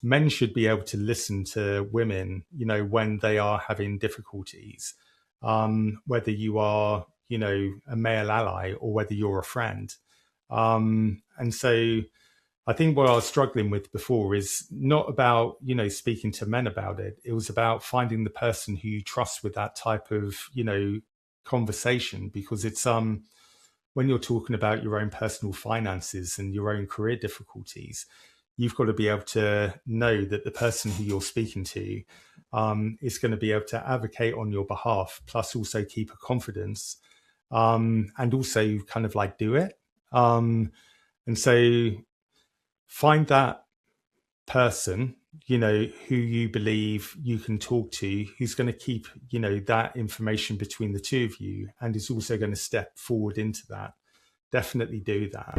men should be able to listen to women, when they are having difficulties, whether you are, a male ally or whether you're a friend. And so I think what I was struggling with before is not about, speaking to men about it. It was about finding the person who you trust with that type of, conversation, because it's, when you're talking about your own personal finances and your own career difficulties, you've got to be able to know that the person who you're speaking to is going to be able to advocate on your behalf, plus also keep a confidence, and also kind of like do it. And so find that person, who you believe you can talk to, who's going to keep, that information between the two of you, and is also going to step forward into that. Definitely do that.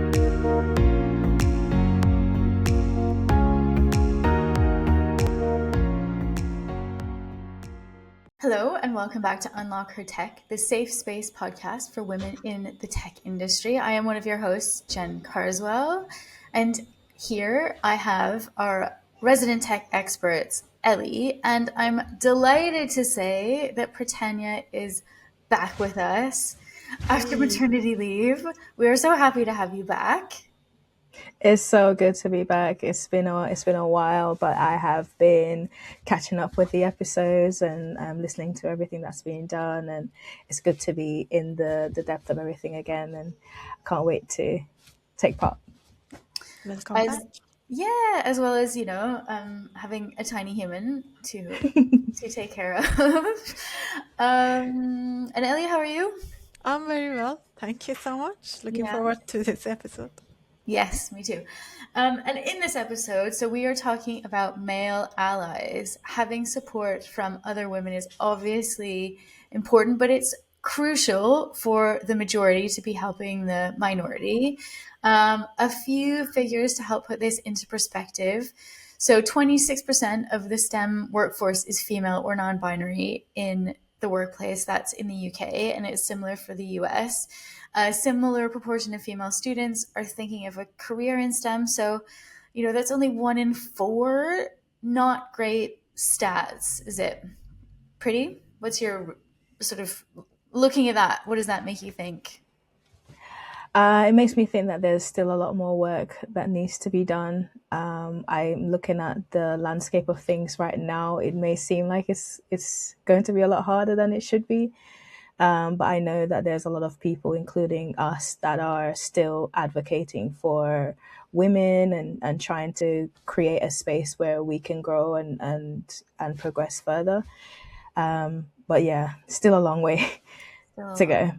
Hello, and welcome back to Unlock Her Tech, the safe space podcast for women in the tech industry. I am one of your hosts, Jen Carswell, and here I have our resident tech experts, Ellie, and I'm delighted to say that Britannia is back with us after maternity leave. We are so happy to have you back. It's so good to be back. It's been a while, but I have been catching up with the episodes and listening to everything that's being done, and it's good to be in the depth of everything again, and I can't wait to take part. Welcome back. Yeah, as well as, having a tiny human to take care of. And Ellie, how are you? I'm very well. Thank you so much. Looking forward to this episode. Yes, me too. And in this episode, so we are talking about male allies. Having support from other women is obviously important, but it's crucial for the majority to be helping the minority. A few figures to help put this into perspective. So 26% of the STEM workforce is female or non-binary in the workplace. That's in the UK, and it's similar for the US. A similar proportion of female students are thinking of a career in STEM. So, that's only 1 in 4. Not great stats. Is it pretty? What's your sort of looking at that? What does that make you think? It makes me think that there's still a lot more work that needs to be done. I'm looking at the landscape of things right now. It may seem like it's going to be a lot harder than it should be. But I know that there's a lot of people, including us, that are still advocating for women and trying to create a space where we can grow and progress further. But yeah, still a long way to go.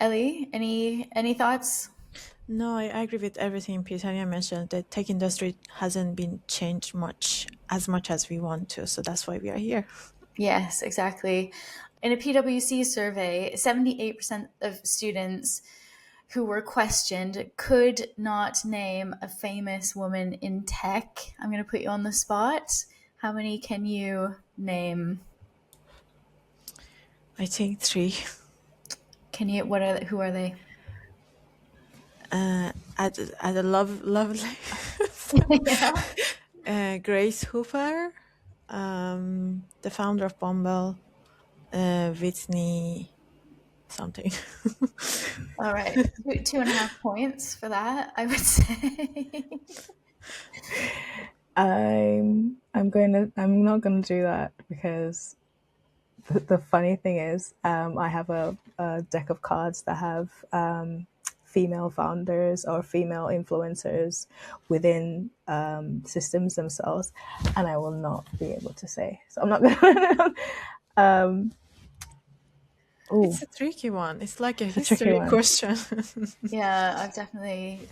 Ellie, any thoughts? No, I agree with everything Britannia mentioned. The tech industry hasn't been changed as much as we want to. So that's why we are here. Yes, exactly. In a PwC survey, 78% of students who were questioned could not name a famous woman in tech. I'm going to put you on the spot. How many can you name? I think 3. Can you? Who are they? At a lovely Grace Hooper, the founder of Bumble, Whitney something. All right, 2.5 points for that, I would say. I'm not gonna do that because the funny thing is, I have a deck of cards that have female founders or female influencers within systems themselves, and I will not be able to say. So I'm not gonna. It's a tricky one. It's like a history question. Yeah, I've definitely.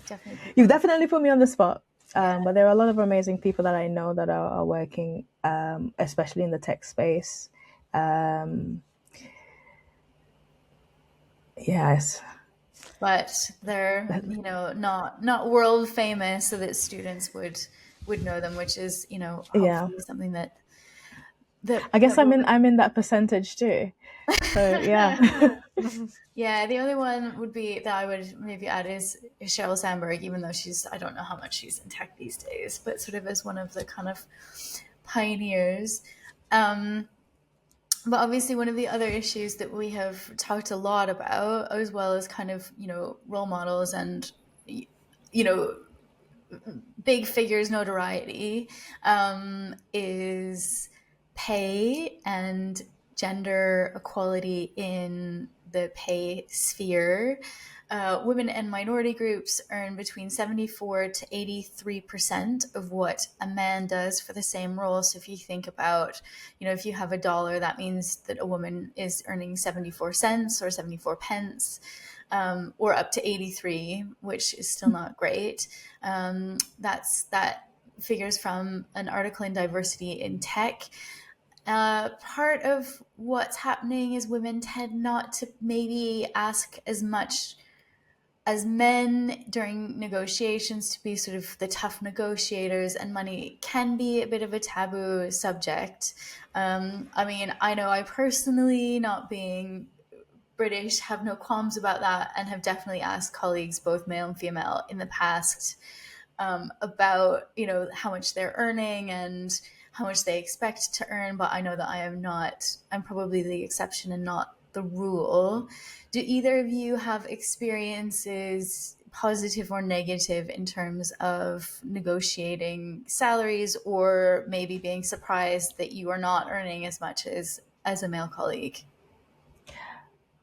You've definitely put me on the spot. But there are a lot of amazing people that I know that are working, especially in the tech space. Yes. But they're, not world famous, so that students would know them, which is, hopefully something that I guess I'm in that percentage too. So yeah. Yeah, the only one would be that I would maybe add is Sheryl Sandberg, even though I don't know how much she's in tech these days, but sort of as one of the kind of pioneers. Um, but obviously, one of the other issues that we have talked a lot about, as well as kind of, role models and, you know, big figures notoriety, is pay and gender equality in the pay sphere. Women and minority groups earn between 74 to 83% of what a man does for the same role. So if you think about, if you have $1, that means that a woman is earning 74 cents or 74 pence. Or up to 83, which is still not great. That figures from an article in Diversity in Tech. Part of what's happening is women tend not to maybe ask as much as men during negotiations, to be sort of the tough negotiators, and money can be a bit of a taboo subject. I mean, I know I personally, not being British, have no qualms about that, and have definitely asked colleagues, both male and female, in the past about how much they're earning and how much they expect to earn. But I know that I'm probably the exception and not the rule. Do either of you have experiences, positive or negative, in terms of negotiating salaries, or maybe being surprised that you are not earning as much as a male colleague?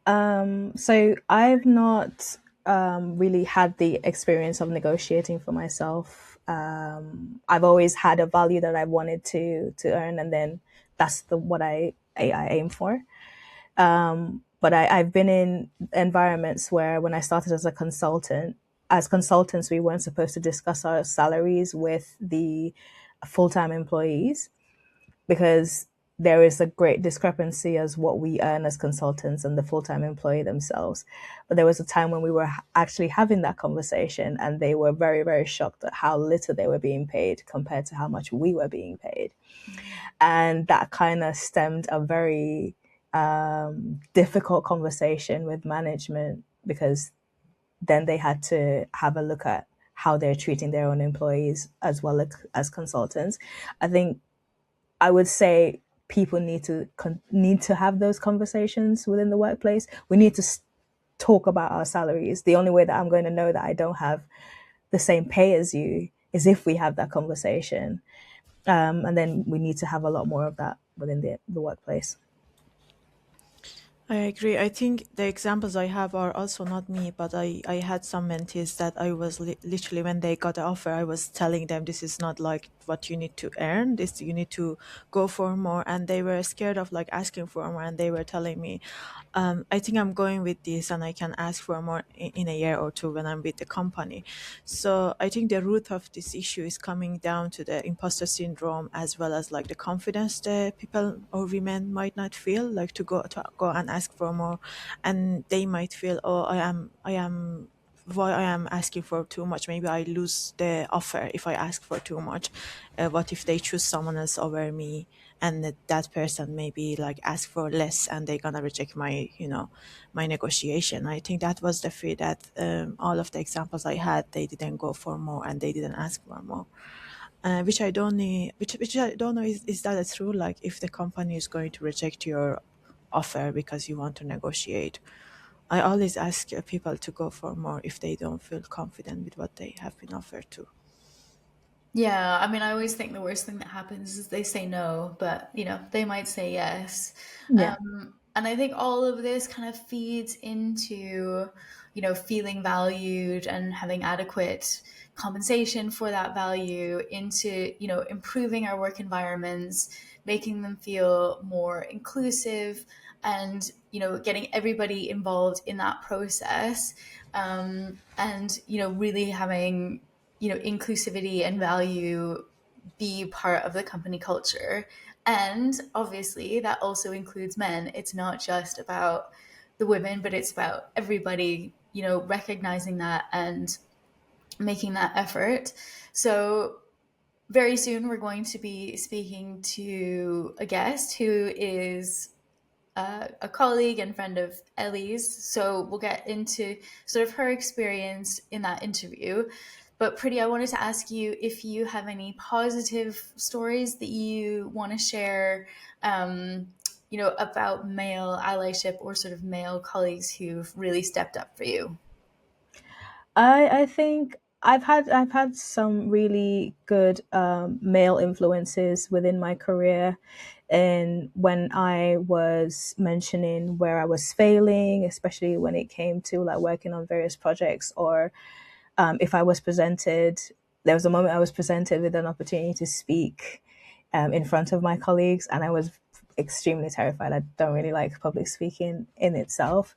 So I've not really had the experience of negotiating for myself. I've always had a value that I wanted to earn, and then that's what I aim for. But I've been in environments where, when I started as consultants, we weren't supposed to discuss our salaries with the full-time employees, because there is a great discrepancy as what we earn as consultants and the full-time employee themselves. But there was a time when we were actually having that conversation, and they were very, very shocked at how little they were being paid compared to how much we were being paid. And that kind of stemmed a very difficult conversation with management, because then they had to have a look at how they're treating their own employees as well as consultants. I would say people need to have those conversations within the workplace. We need to talk about our salaries. The only way that I'm going to know that I don't have the same pay as you is if we have that conversation. And then we need to have a lot more of that within the workplace. I agree. I think the examples I have are also not me, but I had some mentees that I was literally, when they got the offer, I was telling them, this is not like what you need to earn, this you need to go for more. And they were scared of like asking for more, and they were telling me, I think I'm going with this and I can ask for more in a year or two when I'm with the company. So I think the root of this issue is coming down to the imposter syndrome, as well as like the confidence that people or women might not feel like to go and ask for more. And they might feel, oh, I am why I am asking for too much. Maybe I lose the offer if I ask for too much. What if they choose someone else over me, and that person maybe like ask for less, and they're gonna reject my my negotiation. I think that was the fear that all of the examples I had, they didn't go for more and they didn't ask for more. Which I don't know. Which I don't know, is that true? Like, if the company is going to reject your offer because you want to negotiate, I always ask people to go for more if they don't feel confident with what they have been offered to. Yeah, I mean, I always think the worst thing that happens is they say no, but they might say yes. Yeah. And I think all of this kind of feeds into, feeling valued and having adequate compensation for that value, into, improving our work environments, making them feel more inclusive, and, getting everybody involved in that process. And, really having inclusivity and value be part of the company culture. And obviously that also includes men. It's not just about the women, but it's about everybody, recognizing that and making that effort. So very soon we're going to be speaking to a guest who is a colleague and friend of Ellie's. So we'll get into sort of her experience in that interview. But Pretty, I wanted to ask you if you have any positive stories that you want to share, about male allyship or sort of male colleagues who've really stepped up for you. I think I've had some really good male influences within my career, and when I was mentioning where I was failing, especially when it came to like working on various projects, or if I was presented, there was a moment I was presented with an opportunity to speak in front of my colleagues, and I was extremely terrified. I don't really like public speaking in itself,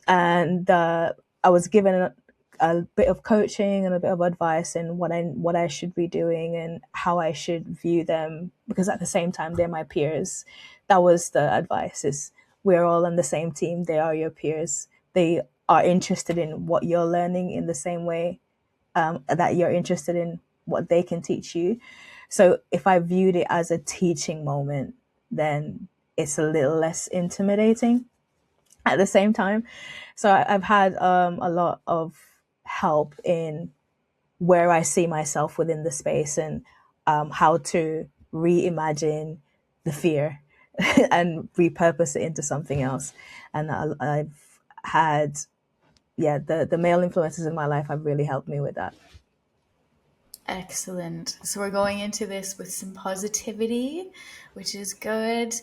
and I was given a bit of coaching and a bit of advice in what I should be doing and how I should view them, because at the same time they're my peers. That was the advice: is we're all on the same team. They are your peers. They are interested in what you're learning in the same way that you're interested in what they can teach you. So if I viewed it as a teaching moment, then it's a little less intimidating at the same time. So I've had a lot of help in where I see myself within the space, and how to reimagine the fear and repurpose it into something else. And I've had, the male influences in my life have really helped me with that. Excellent. So we're going into this with some positivity, which is good.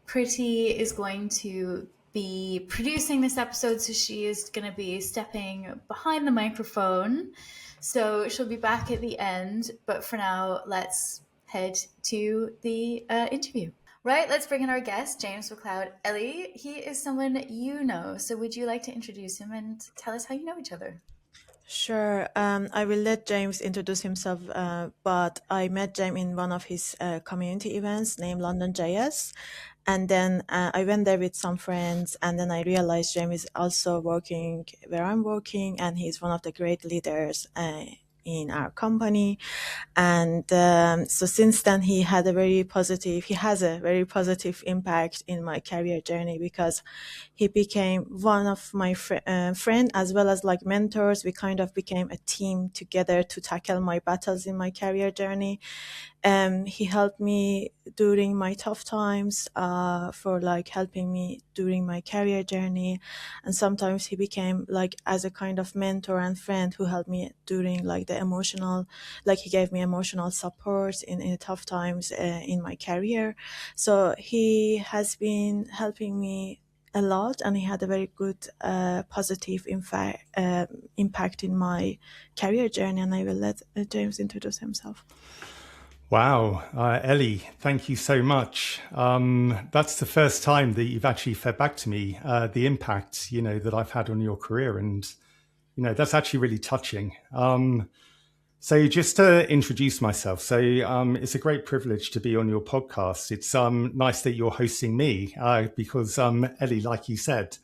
Pretty is going to be producing this episode, so she is going to be stepping behind the microphone. So she'll be back at the end, but for now, let's head to the interview. Right, let's bring in our guest, James McLeod. Ellie, he is someone you know, so would you like to introduce him and tell us how you know each other? Sure. I will let James introduce himself, but I met James in one of his community events named London JS. And then I went there with some friends, and then I realized James is also working where I'm working, and he's one of the great leaders in our company. And so since then, he has a very positive impact in my career journey, because he became one of my friend as well as like mentors. We kind of became a team together to tackle my battles in my career journey. He helped me during my tough times, for like helping me during my career journey. And sometimes he became like as a kind of mentor and friend who helped me during like the emotional, like he gave me emotional support in tough times in my career. So he has been helping me a lot, and he had a very good positive impact in my career journey. And I will let James introduce himself. Wow, Ellie, thank you so much. That's the first time that you've actually fed back to me the impact, that I've had on your career, and that's actually really touching. So just to introduce myself, it's a great privilege to be on your podcast. It's nice that you're hosting me because Ellie, like you said,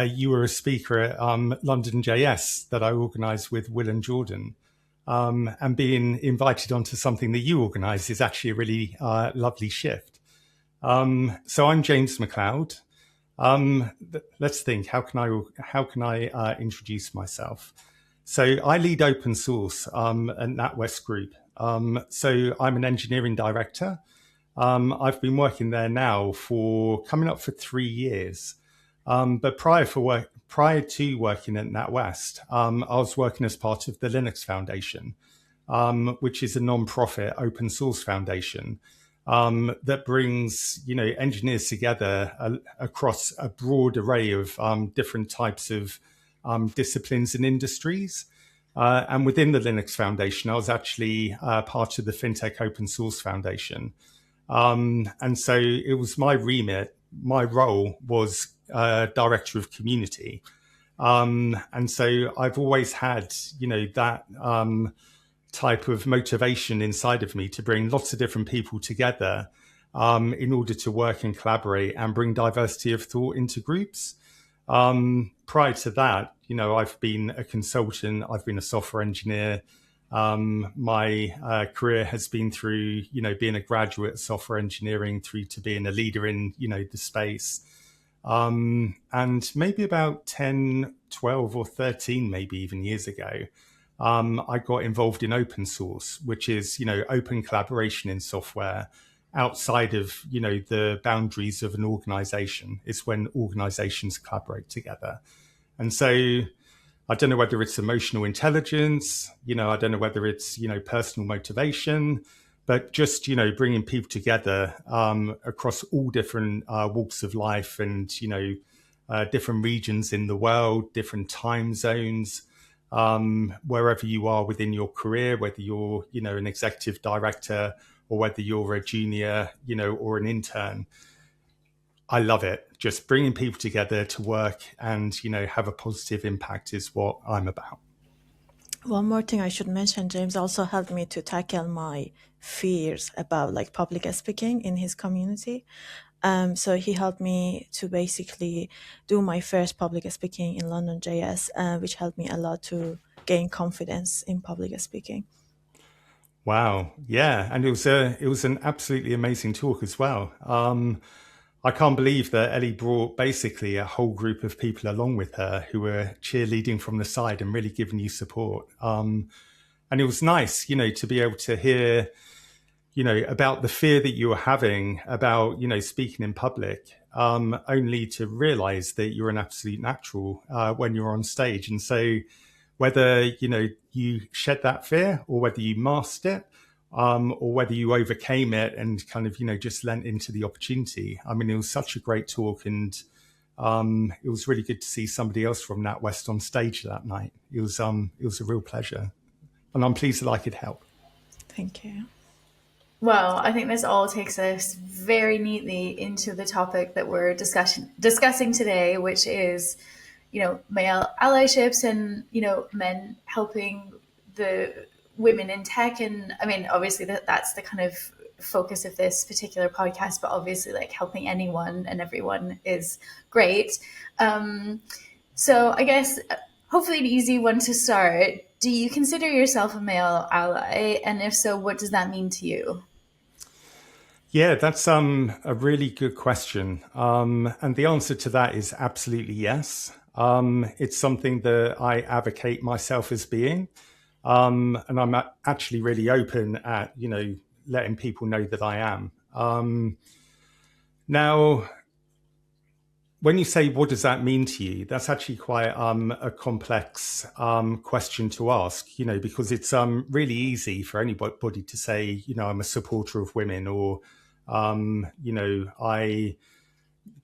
you were a speaker at London JS that I organised with Will and Jordan. And being invited onto something that you organise is actually a really lovely shift. So I'm James McLeod. Let's think. How can I introduce myself? So I lead open source at NatWest Group. So I'm an engineering director. I've been working there now for coming up for 3 years. But prior to working at NatWest, I was working as part of the Linux Foundation, which is a non-profit open source foundation that brings engineers together across a broad array of different types of disciplines and industries. And within the Linux Foundation, I was actually part of the FinTech Open Source Foundation. And so it was my remit. My role was director of community. And so I've always had, that type of motivation inside of me to bring lots of different people together in order to work and collaborate and bring diversity of thought into groups. Prior to that, I've been a consultant, I've been a software engineer, My career has been through, being a graduate of software engineering through to being a leader in, the space. And maybe about 10, 12 or 13, maybe even years ago, I got involved in open source, which is, open collaboration in software outside of, the boundaries of an organization. It's when organizations collaborate together. And so I don't know whether it's emotional intelligence, I don't know whether it's, personal motivation, but just, bringing people together across all different walks of life and, different regions in the world, different time zones, wherever you are within your career, whether you're, an executive director or whether you're a junior, or an intern. I love it. Just bringing people together to work and, have a positive impact is what I'm about. One more thing I should mention, James also helped me to tackle my fears about like public speaking in his community. So he helped me to basically do my first public speaking in London JS, which helped me a lot to gain confidence in public speaking. Wow. Yeah. And it was an absolutely amazing talk as well. I can't believe that Ellie brought basically a whole group of people along with her who were cheerleading from the side and really giving you support. And it was nice, to be able to hear, about the fear that you were having about, speaking in public, only to realize that you're an absolute natural when you're on stage. And so whether, you shed that fear or whether you masked it, or whether you overcame it and kind of, just lent into the opportunity. I mean, it was such a great talk, and it was really good to see somebody else from NatWest on stage that night. It was a real pleasure, and I'm pleased that I could help. Thank you. Well, I think this all takes us very neatly into the topic that we're discussing today, which is, male allyships and, men helping the women in tech. And I mean, obviously that's the kind of focus of this particular podcast, but obviously like helping anyone and everyone is great. So I guess hopefully an easy one to start. Do you consider yourself a male ally? And if so, what does that mean to you? Yeah, that's a really good question. And the answer to that is absolutely yes. It's something that I advocate myself as being. And I'm actually really open at, letting people know that I am. Now, when you say, what does that mean to you? That's actually quite a complex question to ask, because it's really easy for anybody to say, I'm a supporter of women, or, I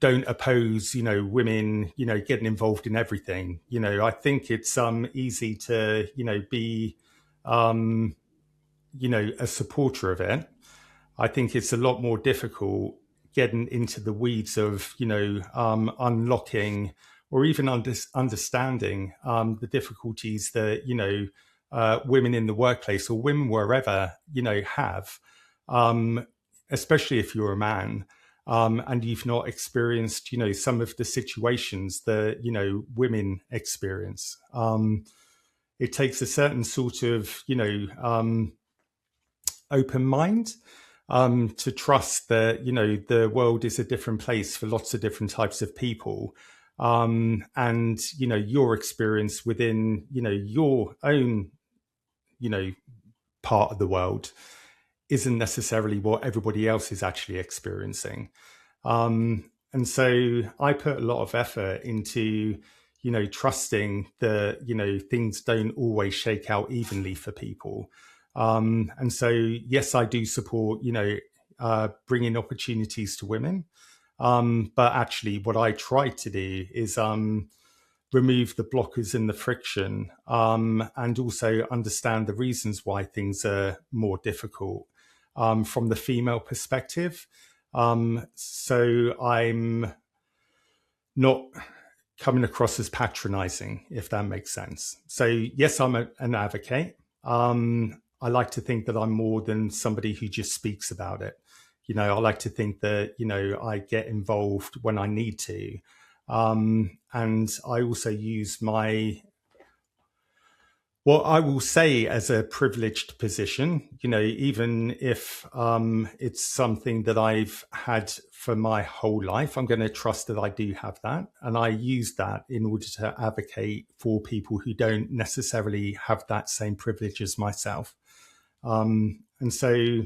don't oppose, women, getting involved in everything. I think it's easy to, be, a supporter of it. I think it's a lot more difficult getting into the weeds of, unlocking or even understanding the difficulties that, women in the workplace or women wherever, have, especially if you're a man. And you've not experienced, some of the situations that, women experience. It takes a certain sort of, open mind to trust that, the world is a different place for lots of different types of people. And, your experience within, your own, part of the world isn't necessarily what everybody else is actually experiencing. And so I put a lot of effort into, trusting that, things don't always shake out evenly for people. And so, yes, I do support, bringing opportunities to women. But actually what I try to do is remove the blockers and the friction, and also understand the reasons why things are more difficult from the female perspective. So I'm not coming across as patronizing, if that makes sense. So yes, I'm an advocate. I like to think that I'm more than somebody who just speaks about it. I like to think that, I get involved when I need to. And I also use my Well, I will say, as a privileged position, even if it's something that I've had for my whole life, I'm going to trust that I do have that. And I use that in order to advocate for people who don't necessarily have that same privilege as myself. And so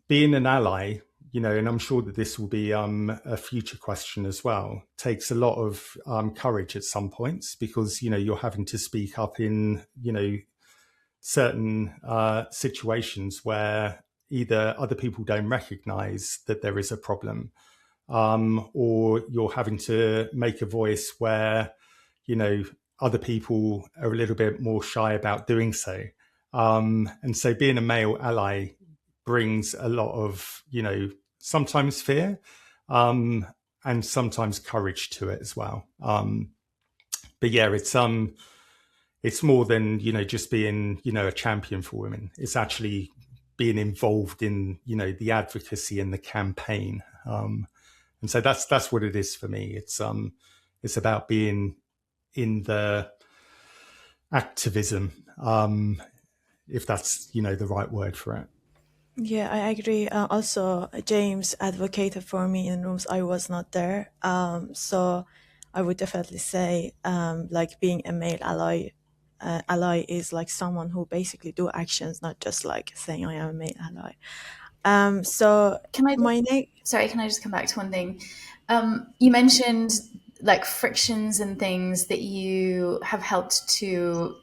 being an ally, and I'm sure that this will be a future question as well, takes a lot of courage at some points, because, you're having to speak up in, certain situations where either other people don't recognize that there is a problem, or you're having to make a voice where, other people are a little bit more shy about doing so. And so being a male ally brings a lot of, sometimes fear, and sometimes courage to it as well. But yeah, it's more than, just being, a champion for women. It's actually being involved in, the advocacy and the campaign. And so that's what it is for me. It's about being in the activism, if that's, the right word for it. Yeah, I agree. Also, James advocated for me in rooms I was not there. So I would definitely say, like, being a male ally is like someone who basically do actions, not just like saying I am a male ally. So Can I my name? Sorry, can I just come back to one thing? You mentioned like frictions and things that you have helped to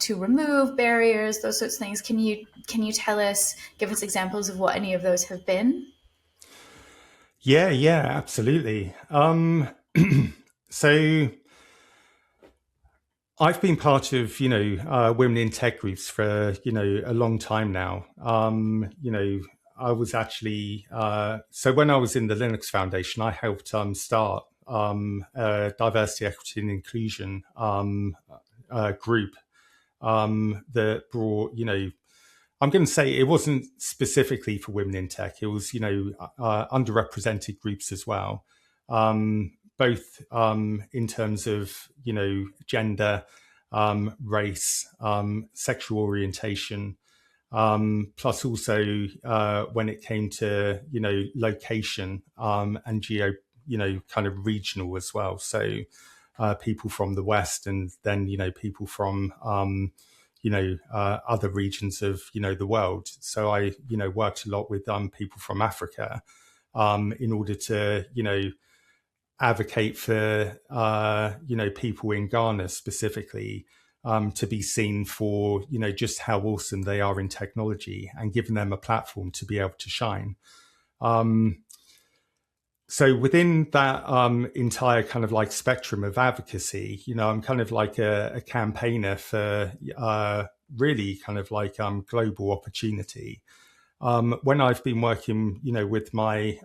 remove, barriers, those sorts of things. Can you give us examples of what any of those have been? Yeah, absolutely. So I've been part of, women in tech groups for, a long time now. I was actually, so when I was in the Linux Foundation, I helped start a diversity, equity and inclusion group that brought, I'm going to say it wasn't specifically for women in tech. It was, underrepresented groups as well, both in terms of, gender, race, sexual orientation, plus also when it came to, location and geo, kind of regional as well. So people from the West, and then, people from other regions of, the world. So I, worked a lot with people from Africa in order to, advocate for, people in Ghana specifically to be seen for, just how awesome they are in technology, and giving them a platform to be able to shine. So within that entire kind of like spectrum of advocacy, I'm kind of like a campaigner for really kind of like global opportunity. When I've been working, with my,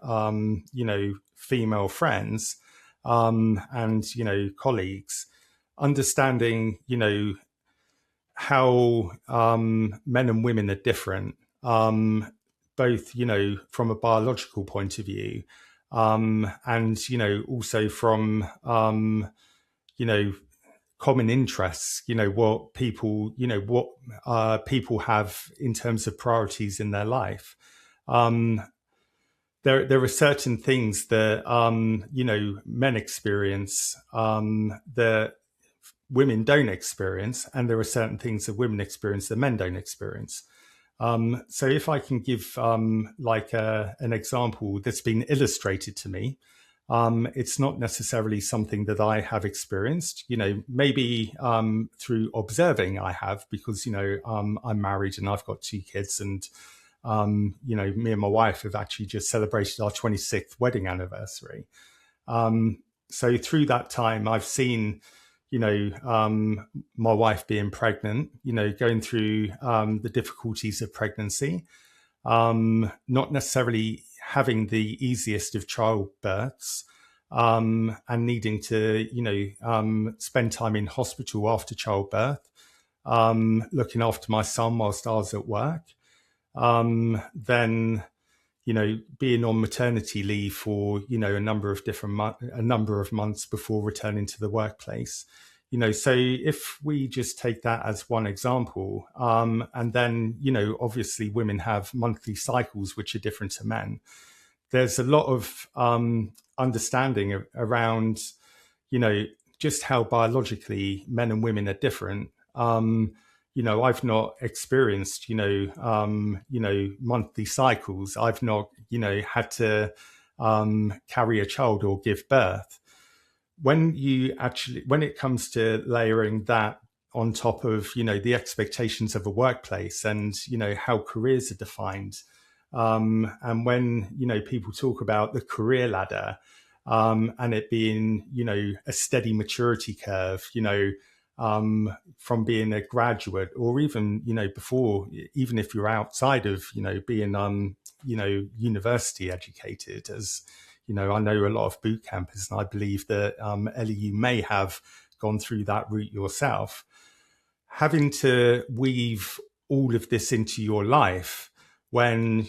female friends and, colleagues, understanding, how men and women are different, both, from a biological point of view, and, also from, common interests, what people, what people have in terms of priorities in their life. There are certain things that, men experience that women don't experience, and there are certain things that women experience that men don't experience. So if I can give like an example that's been illustrated to me, it's not necessarily something that I have experienced, maybe through observing I have, because, I'm married and I've got 2 kids, and, me and my wife have actually just celebrated our 26th wedding anniversary. So through that time, I've seen, my wife being pregnant, going through the difficulties of pregnancy, not necessarily having the easiest of childbirths, and needing to, spend time in hospital after childbirth, looking after my son whilst I was at work, then, being on maternity leave for, a number of months before returning to the workplace, So if we just take that as one example, and then, obviously women have monthly cycles which are different to men. There's a lot of understanding around, just how biologically men and women are different. I've not experienced, monthly cycles. I've not, had to carry a child or give birth. When it comes to layering that on top of, the expectations of a workplace and, how careers are defined, and when, people talk about the career ladder, and it being, a steady maturity curve, from being a graduate or even, before, even if you're outside of, being, university educated, as, I know a lot of boot campers, and I believe that, Ellie, you may have gone through that route yourself. Having to weave all of this into your life when,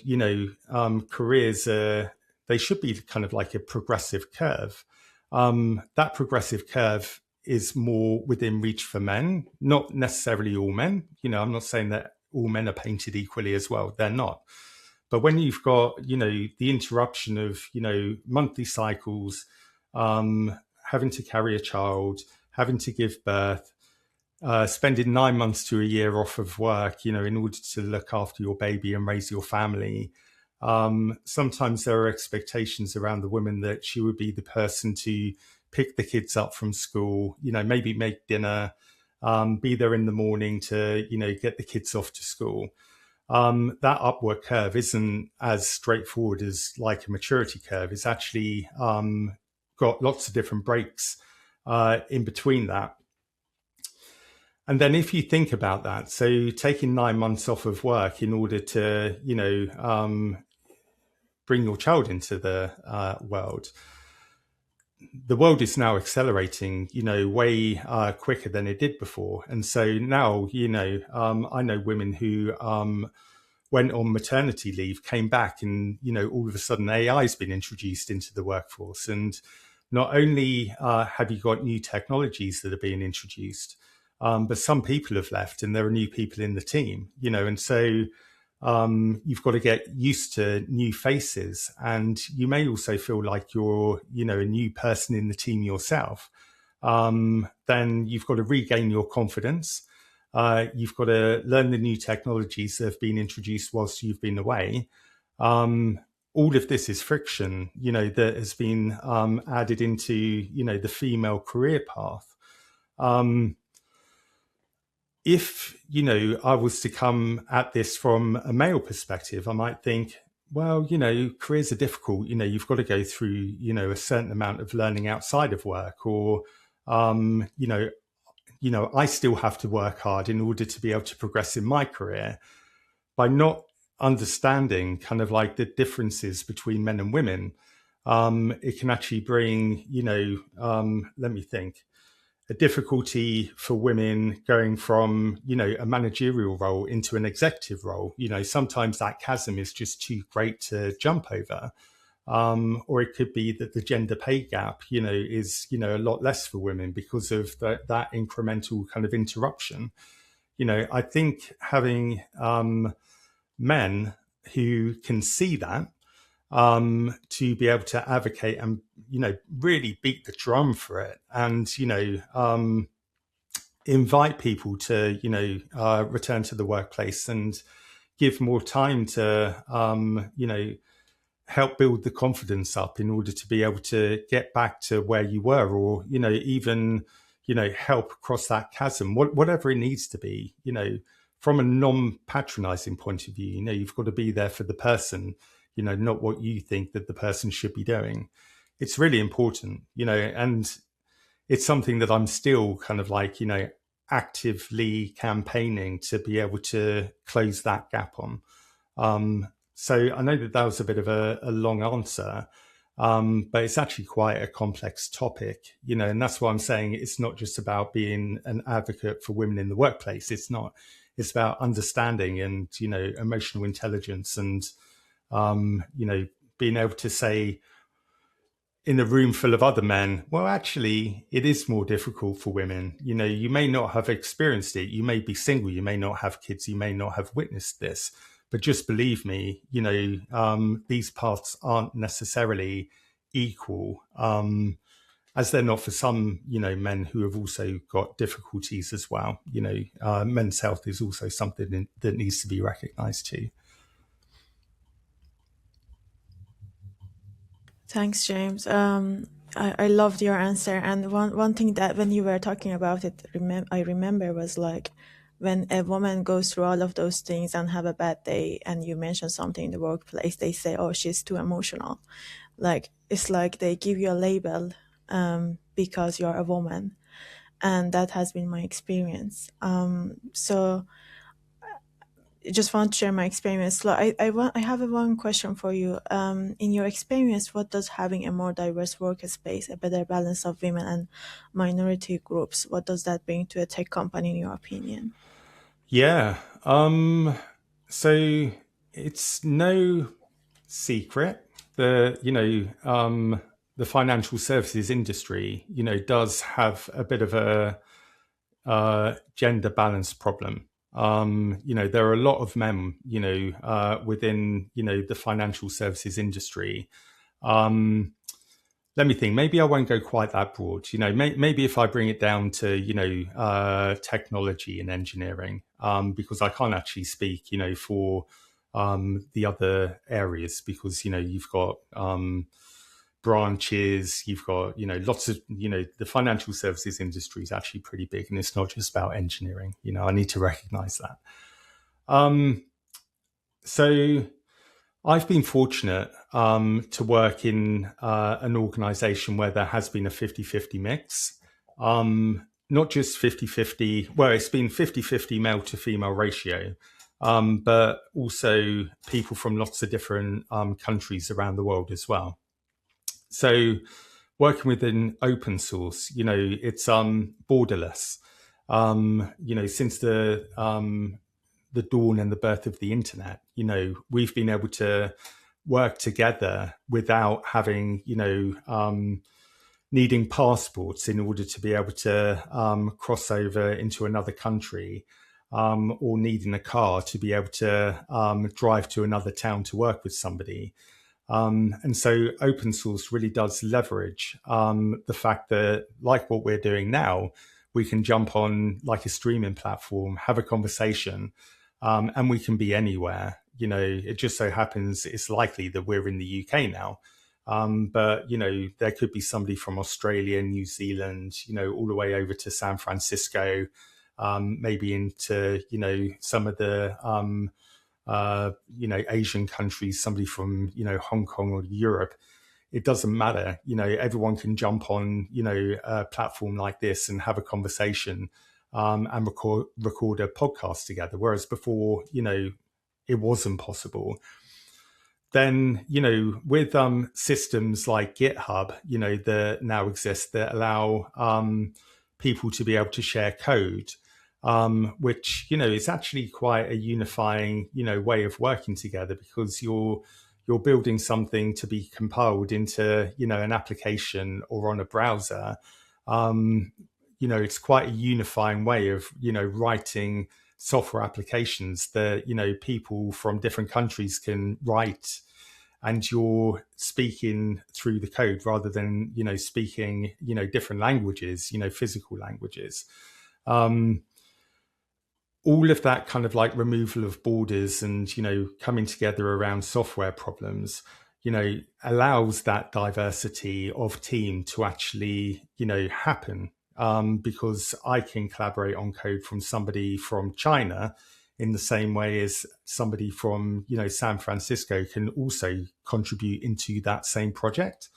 careers they should be kind of like a progressive curve. That progressive curve is more within reach for men, not necessarily all men. I'm not saying that all men are painted equally as well. They're not. But when you've got, the interruption of, monthly cycles, having to carry a child, having to give birth, spending 9 months to a year off of work, in order to look after your baby and raise your family. Sometimes there are expectations around the woman that she would be the person to pick the kids up from school, maybe make dinner, be there in the morning to, get the kids off to school. That upward curve isn't as straightforward as like a maturity curve. It's actually got lots of different breaks in between that. And then if you think about that, so taking 9 months off of work in order to, bring your child into the world, the world is now accelerating, way quicker than it did before. And so now, I know women who went on maternity leave, came back, and, all of a sudden AI has been introduced into the workforce. And not only have you got new technologies that are being introduced, but some people have left and there are new people in the team, and so you've got to get used to new faces, and you may also feel like you're, a new person in the team yourself. Then you've got to regain your confidence. You've got to learn the new technologies that have been introduced whilst you've been away. All of this is friction, that has been added into, the female career path. If, I was to come at this from a male perspective, I might think, well, careers are difficult. You've got to go through, a certain amount of learning outside of work, or, I still have to work hard in order to be able to progress in my career. By not understanding kind of like the differences between men and women, it can actually bring, let me think, a difficulty for women going from, a managerial role into an executive role. Sometimes that chasm is just too great to jump over. Or it could be that the gender pay gap, is, a lot less for women because of that incremental kind of interruption. I think having men who can see that, to be able to advocate and, really beat the drum for it, and, invite people to, return to the workplace and give more time to, help build the confidence up in order to be able to get back to where you were, or, even, help cross that chasm, whatever it needs to be, from a non-patronizing point of view. You've got to be there for the person, not what you think that the person should be doing. It's really important, and it's something that I'm still kind of like, actively campaigning to be able to close that gap on. So I know that was a bit of a long answer, but it's actually quite a complex topic, and that's why I'm saying it's not just about being an advocate for women in the workplace. It's not. It's about understanding and, emotional intelligence and, being able to say, in a room full of other men, well, actually, it is more difficult for women. You know, you may not have experienced it. You may be single. You may not have kids. You may not have witnessed this. But just believe me, you know, these paths aren't necessarily equal, as they're not for some, you know, men who have also got difficulties as well. You know, men's health is also something that needs to be recognised too. Thanks, James. I loved your answer. And one thing that when you were talking about it, I remember was like when a woman goes through all of those things and have a bad day, and you mention something in the workplace, they say, "Oh, she's too emotional." Like it's like they give you a label because you're a woman, and that has been my experience. So I just want to share my experience. So I have one question for you. In your experience, what does having a more diverse workspace, a better balance of women and minority groups, what does that bring to a tech company in your opinion? Yeah. So it's no secret that, you know, the financial services industry, you know, does have a bit of a gender balance problem. You know, there are a lot of men, you know, within, you know, the financial services industry. Let me think, maybe I won't go quite that broad. You know, maybe if I bring it down to, you know, technology and engineering, because I can't actually speak, you know, for the other areas, because, you know, you've got branches, you've got, you know, lots of, you know, the financial services industry is actually pretty big, and it's not just about engineering. You know, I need to recognize that. So I've been fortunate to work in an organization where there has been a 50-50 mix. Not just 50-50, well, it's been 50-50 male to female ratio, but also people from lots of different countries around the world as well. So working within open source, you know, it's borderless. You know, since the dawn and the birth of the internet, you know, we've been able to work together without having, you know, needing passports in order to be able to cross over into another country, or needing a car to be able to drive to another town to work with somebody. And so open source really does leverage the fact that, like what we're doing now, we can jump on like a streaming platform, have a conversation, and we can be anywhere. You know, it just so happens it's likely that we're in the UK now. But, you know, there could be somebody from Australia, New Zealand, you know, all the way over to San Francisco, maybe into, you know, some of the you know, Asian countries, somebody from, you know, Hong Kong or Europe. It doesn't matter. You know, everyone can jump on, you know, a platform like this and have a conversation and record a podcast together. Whereas before, you know, it wasn't possible. Then, you know, with systems like GitHub, you know, that now exist that allow people to be able to share code, which, you know, is actually quite a unifying, you know, way of working together, because you're building something to be compiled into, you know, an application or on a browser. You know, it's quite a unifying way of, you know, writing software applications that, you know, people from different countries can write, and you're speaking through the code rather than, you know, speaking, you know, different languages, you know, physical languages. All of that kind of like removal of borders and, you know, coming together around software problems, you know, allows that diversity of team to actually, you know, happen. Because I can collaborate on code from somebody from China in the same way as somebody from, you know, San Francisco can also contribute into that same project.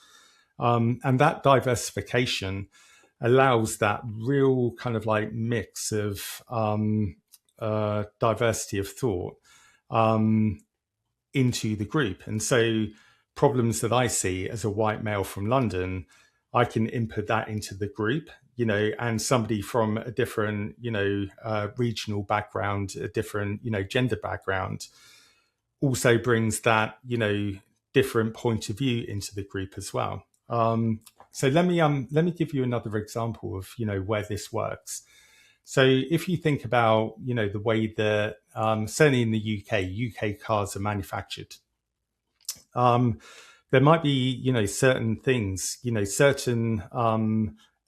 And that diversification allows that real kind of like mix of diversity of thought into the group. And so problems that I see as a white male from London, I can input that into the group, you know, and somebody from a different, you know, regional background, a different, you know, gender background also brings that, you know, different point of view into the group as well. So let me give you another example of where this works. So if you think about the way that certainly in the UK cars are manufactured, there might be certain things, certain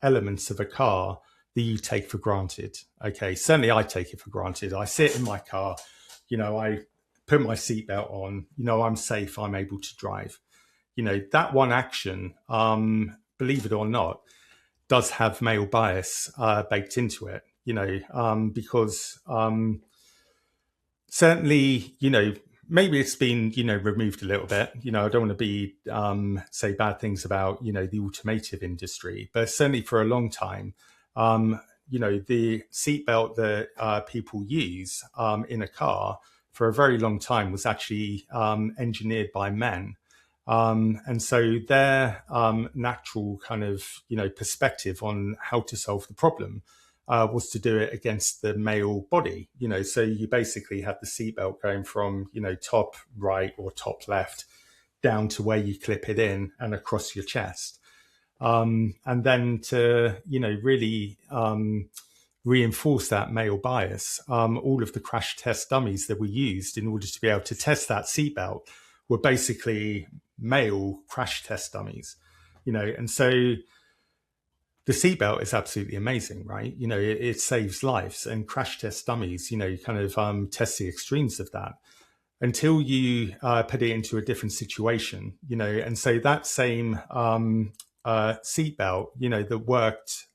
elements of a car that you take for granted. Okay, certainly I take it for granted. I sit in my car, I put my seatbelt on, I'm safe, I'm able to drive. That one action, believe it or not, does have male bias baked into it, because certainly, maybe it's been, removed a little bit. I don't want to be say bad things about, the automotive industry, but certainly for a long time, the seatbelt that people use in a car for a very long time was actually engineered by men. And so their natural kind of, perspective on how to solve the problem was to do it against the male body. So you basically had the seatbelt going from, top right or top left down to where you clip it in and across your chest. And then to, really reinforce that male bias, all of the crash test dummies that were used in order to be able to test that seatbelt were basically male crash test dummies, and so the seatbelt is absolutely amazing, right? It saves lives, and crash test dummies, kind of test the extremes of that until you put it into a different situation, and so that same seatbelt, that worked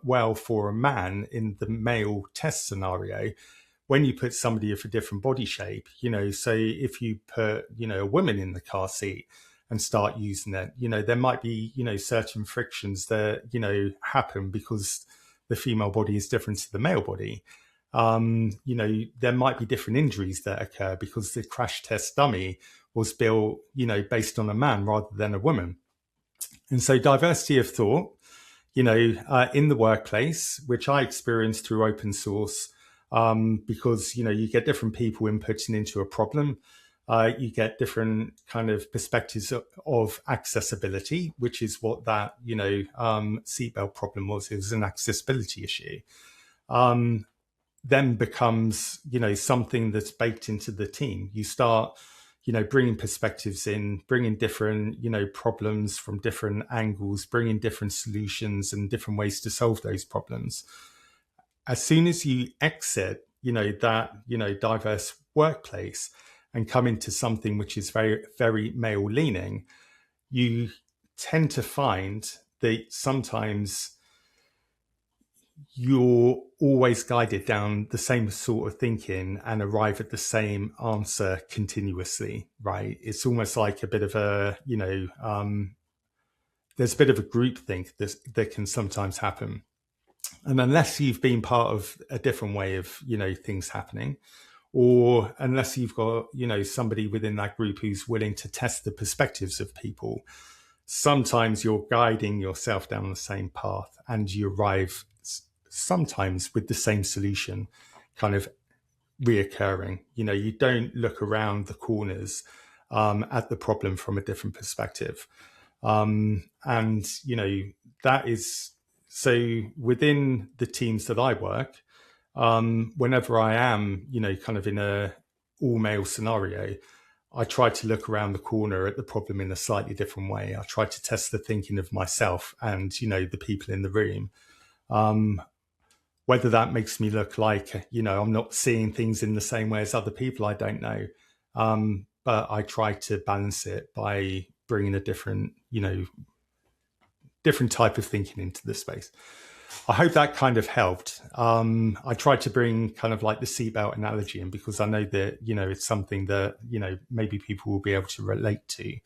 well for a man in the male test scenario, when you put somebody of a different body shape, say if you put, a woman in the car seat and start using it, there might be, certain frictions that, happen because the female body is different to the male body. There might be different injuries that occur because the crash test dummy was built, based on a man rather than a woman. And so diversity of thought, in the workplace, which I experienced through open source, because, you get different people inputting into a problem. You get different kind of perspectives of accessibility, which is what that, seatbelt problem was. It was an accessibility issue. Then becomes, something that's baked into the team. You start, bringing perspectives in, bringing different, problems from different angles, bringing different solutions and different ways to solve those problems. As soon as you exit, that, diverse workplace and come into something which is very, very male leaning, you tend to find that sometimes you're always guided down the same sort of thinking and arrive at the same answer continuously, right? It's almost like a bit of a, there's a bit of a groupthink that can sometimes happen. And unless you've been part of a different way of, things happening, or unless you've got, somebody within that group who's willing to test the perspectives of people, sometimes you're guiding yourself down the same path and you arrive sometimes with the same solution kind of reoccurring. You don't look around the corners at the problem from a different perspective. And, that is, so within the teams that I work, whenever I am, kind of in a all male scenario, I try to look around the corner at the problem in a slightly different way. I try to test the thinking of myself and, the people in the room. Whether that makes me look like, I'm not seeing things in the same way as other people, I don't know. But I try to balance it by bringing a different, different type of thinking into the space. I hope that kind of helped. I tried to bring kind of like the seatbelt analogy in because I know that, it's something that, maybe people will be able to relate to.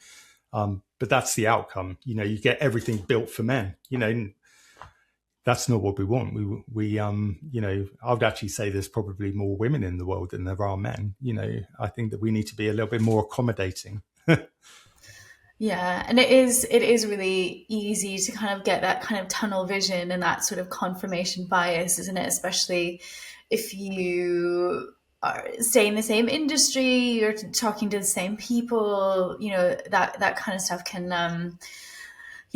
But that's the outcome. You get everything built for men, that's not what we want. We I would actually say there's probably more women in the world than there are men. I think that we need to be a little bit more accommodating. Yeah, and it is really easy to kind of get that kind of tunnel vision and that sort of confirmation bias, isn't it? Especially if you stay in the same industry, you're talking to the same people, that kind of stuff can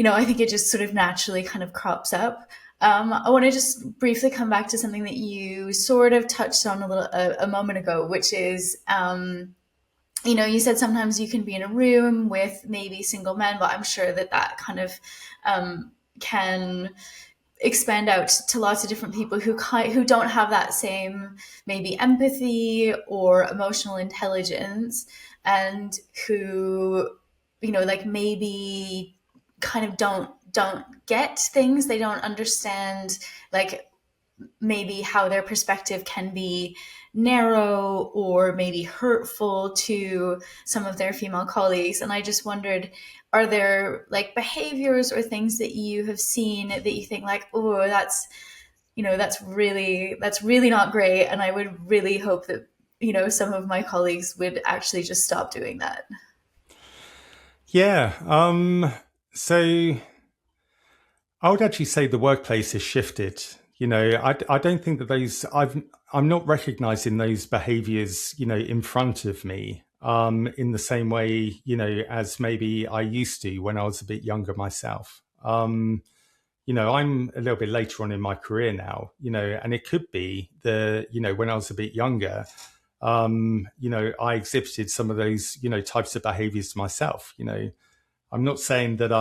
I think it just sort of naturally kind of crops up. I want to just briefly come back to something that you sort of touched on a moment ago, which is, you said sometimes you can be in a room with maybe single men, but I'm sure that kind of can expand out to lots of different people who don't have that same maybe empathy or emotional intelligence, and who like maybe kind of don't get things. They don't understand like maybe how their perspective can be narrow or maybe hurtful to some of their female colleagues. And I just wondered, are there like behaviors or things that you have seen that you think like, oh, that's really not great, and I would really hope that some of my colleagues would actually just stop doing that? Yeah. So I would actually say the workplace has shifted. I don't think that I'm not recognizing those behaviors, in front of me, in the same way, as maybe I used to when I was a bit younger myself. I'm a little bit later on in my career now, and it could be when I was a bit younger, I exhibited some of those, types of behaviors myself. I'm not saying that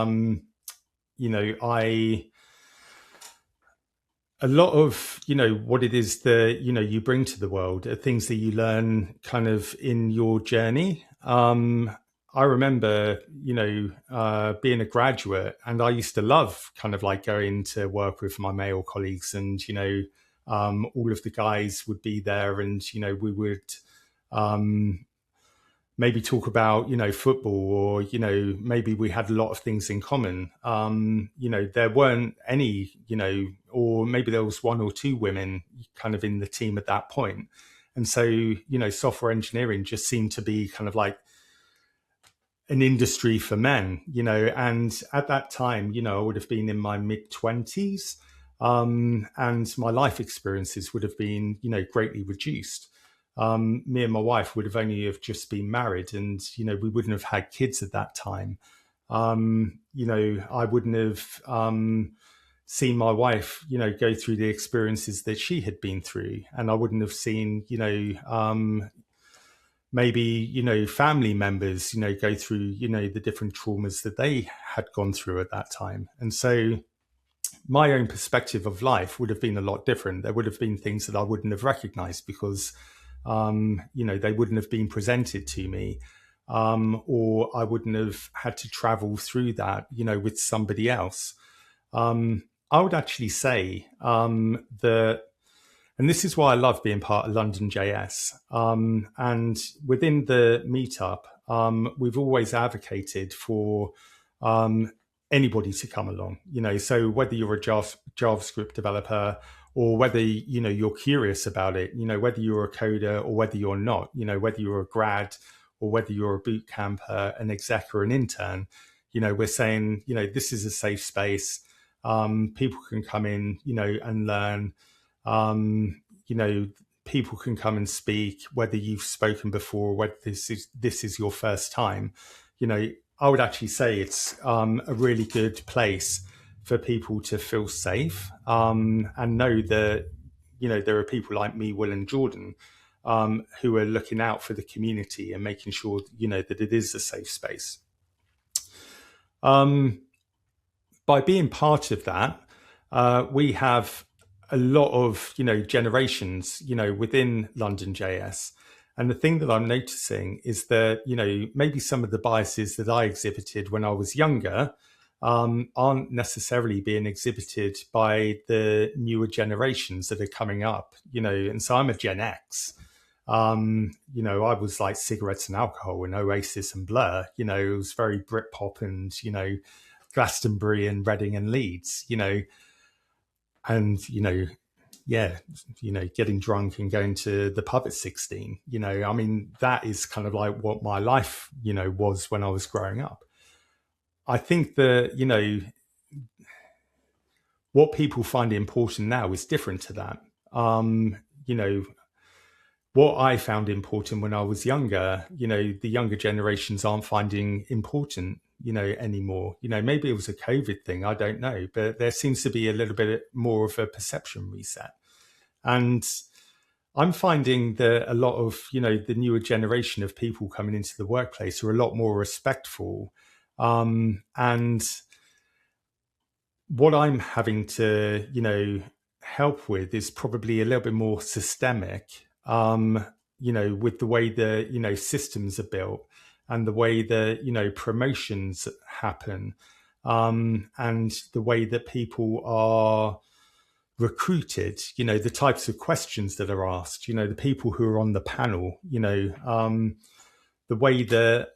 a lot of what it is that you bring to the world are things that you learn kind of in your journey. I remember being a graduate, and I used to love kind of like going to work with my male colleagues, and all of the guys would be there, and we would maybe talk about, football, or, maybe we had a lot of things in common. There weren't any, or maybe there was one or two women kind of in the team at that point. And so, software engineering just seemed to be kind of like an industry for men, and at that time, I would have been in my mid-20s, and my life experiences would have been, greatly reduced. Me and my wife would have only have just been married, and we wouldn't have had kids at that time. I wouldn't have seen my wife go through the experiences that she had been through, and I wouldn't have seen maybe family members go through the different traumas that they had gone through at that time. And so my own perspective of life would have been a lot different. There would have been things that I wouldn't have recognized because they wouldn't have been presented to me, or I wouldn't have had to travel through that, with somebody else. I would actually say that, and this is why I love being part of London JS. And within the meetup, we've always advocated for anybody to come along, so whether you're a JavaScript developer, or whether, you're curious about it, whether you're a coder or whether you're not, whether you're a grad or whether you're a boot camper, an exec or an intern, we're saying, this is a safe space. People can come in, and learn. People can come and speak, whether you've spoken before, whether this is your first time. I would actually say it's a really good place for people to feel safe, and know that there are people like me, Will, and Jordan, who are looking out for the community and making sure that it is a safe space. By being part of that, we have a lot of generations within London JS. And the thing that I'm noticing is that maybe some of the biases that I exhibited when I was younger aren't necessarily being exhibited by the newer generations that are coming up, and so I'm a Gen X. I was like cigarettes and alcohol and Oasis and Blur, it was very Britpop and, Glastonbury and Reading and Leeds, and, getting drunk and going to the pub at 16, that is kind of like what my life, was when I was growing up. I think that, what people find important now is different to that. What I found important when I was younger, the younger generations aren't finding important anymore. Maybe it was a COVID thing, I don't know, but there seems to be a little bit more of a perception reset. And I'm finding that a lot of, the newer generation of people coming into the workplace are a lot more respectful. And what I'm having to, help with is probably a little bit more systemic, with the way the, systems are built and the way the, promotions happen, and the way that people are recruited, the types of questions that are asked, the people who are on the panel, the way that,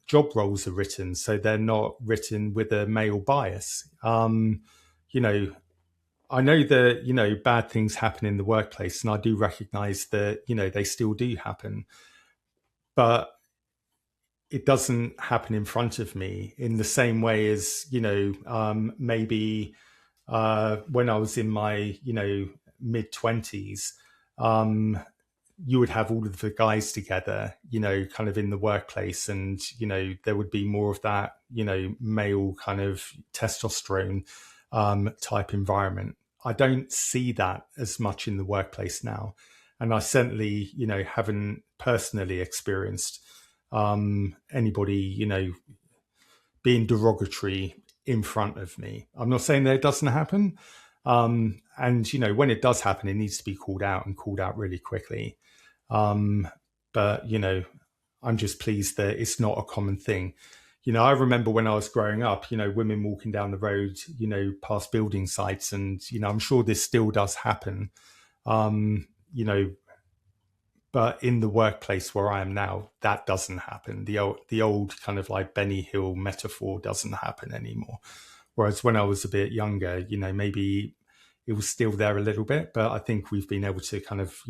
job roles are written. So they're not written with a male bias. I know that, bad things happen in the workplace, and I do recognize that, they still do happen, but it doesn't happen in front of me in the same way as, maybe when I was in my, mid-20s, you would have all of the guys together, kind of in the workplace, and, there would be more of that, male kind of testosterone type environment. I don't see that as much in the workplace now. And I certainly, haven't personally experienced anybody, being derogatory in front of me. I'm not saying that it doesn't happen. And, when it does happen, it needs to be called out, and called out really quickly. But, I'm just pleased that it's not a common thing. I remember when I was growing up, women walking down the road, past building sites, and, I'm sure this still does happen, but in the workplace where I am now, that doesn't happen. The old kind of like Benny Hill metaphor doesn't happen anymore. Whereas when I was a bit younger, maybe it was still there a little bit, but I think we've been able to kind of,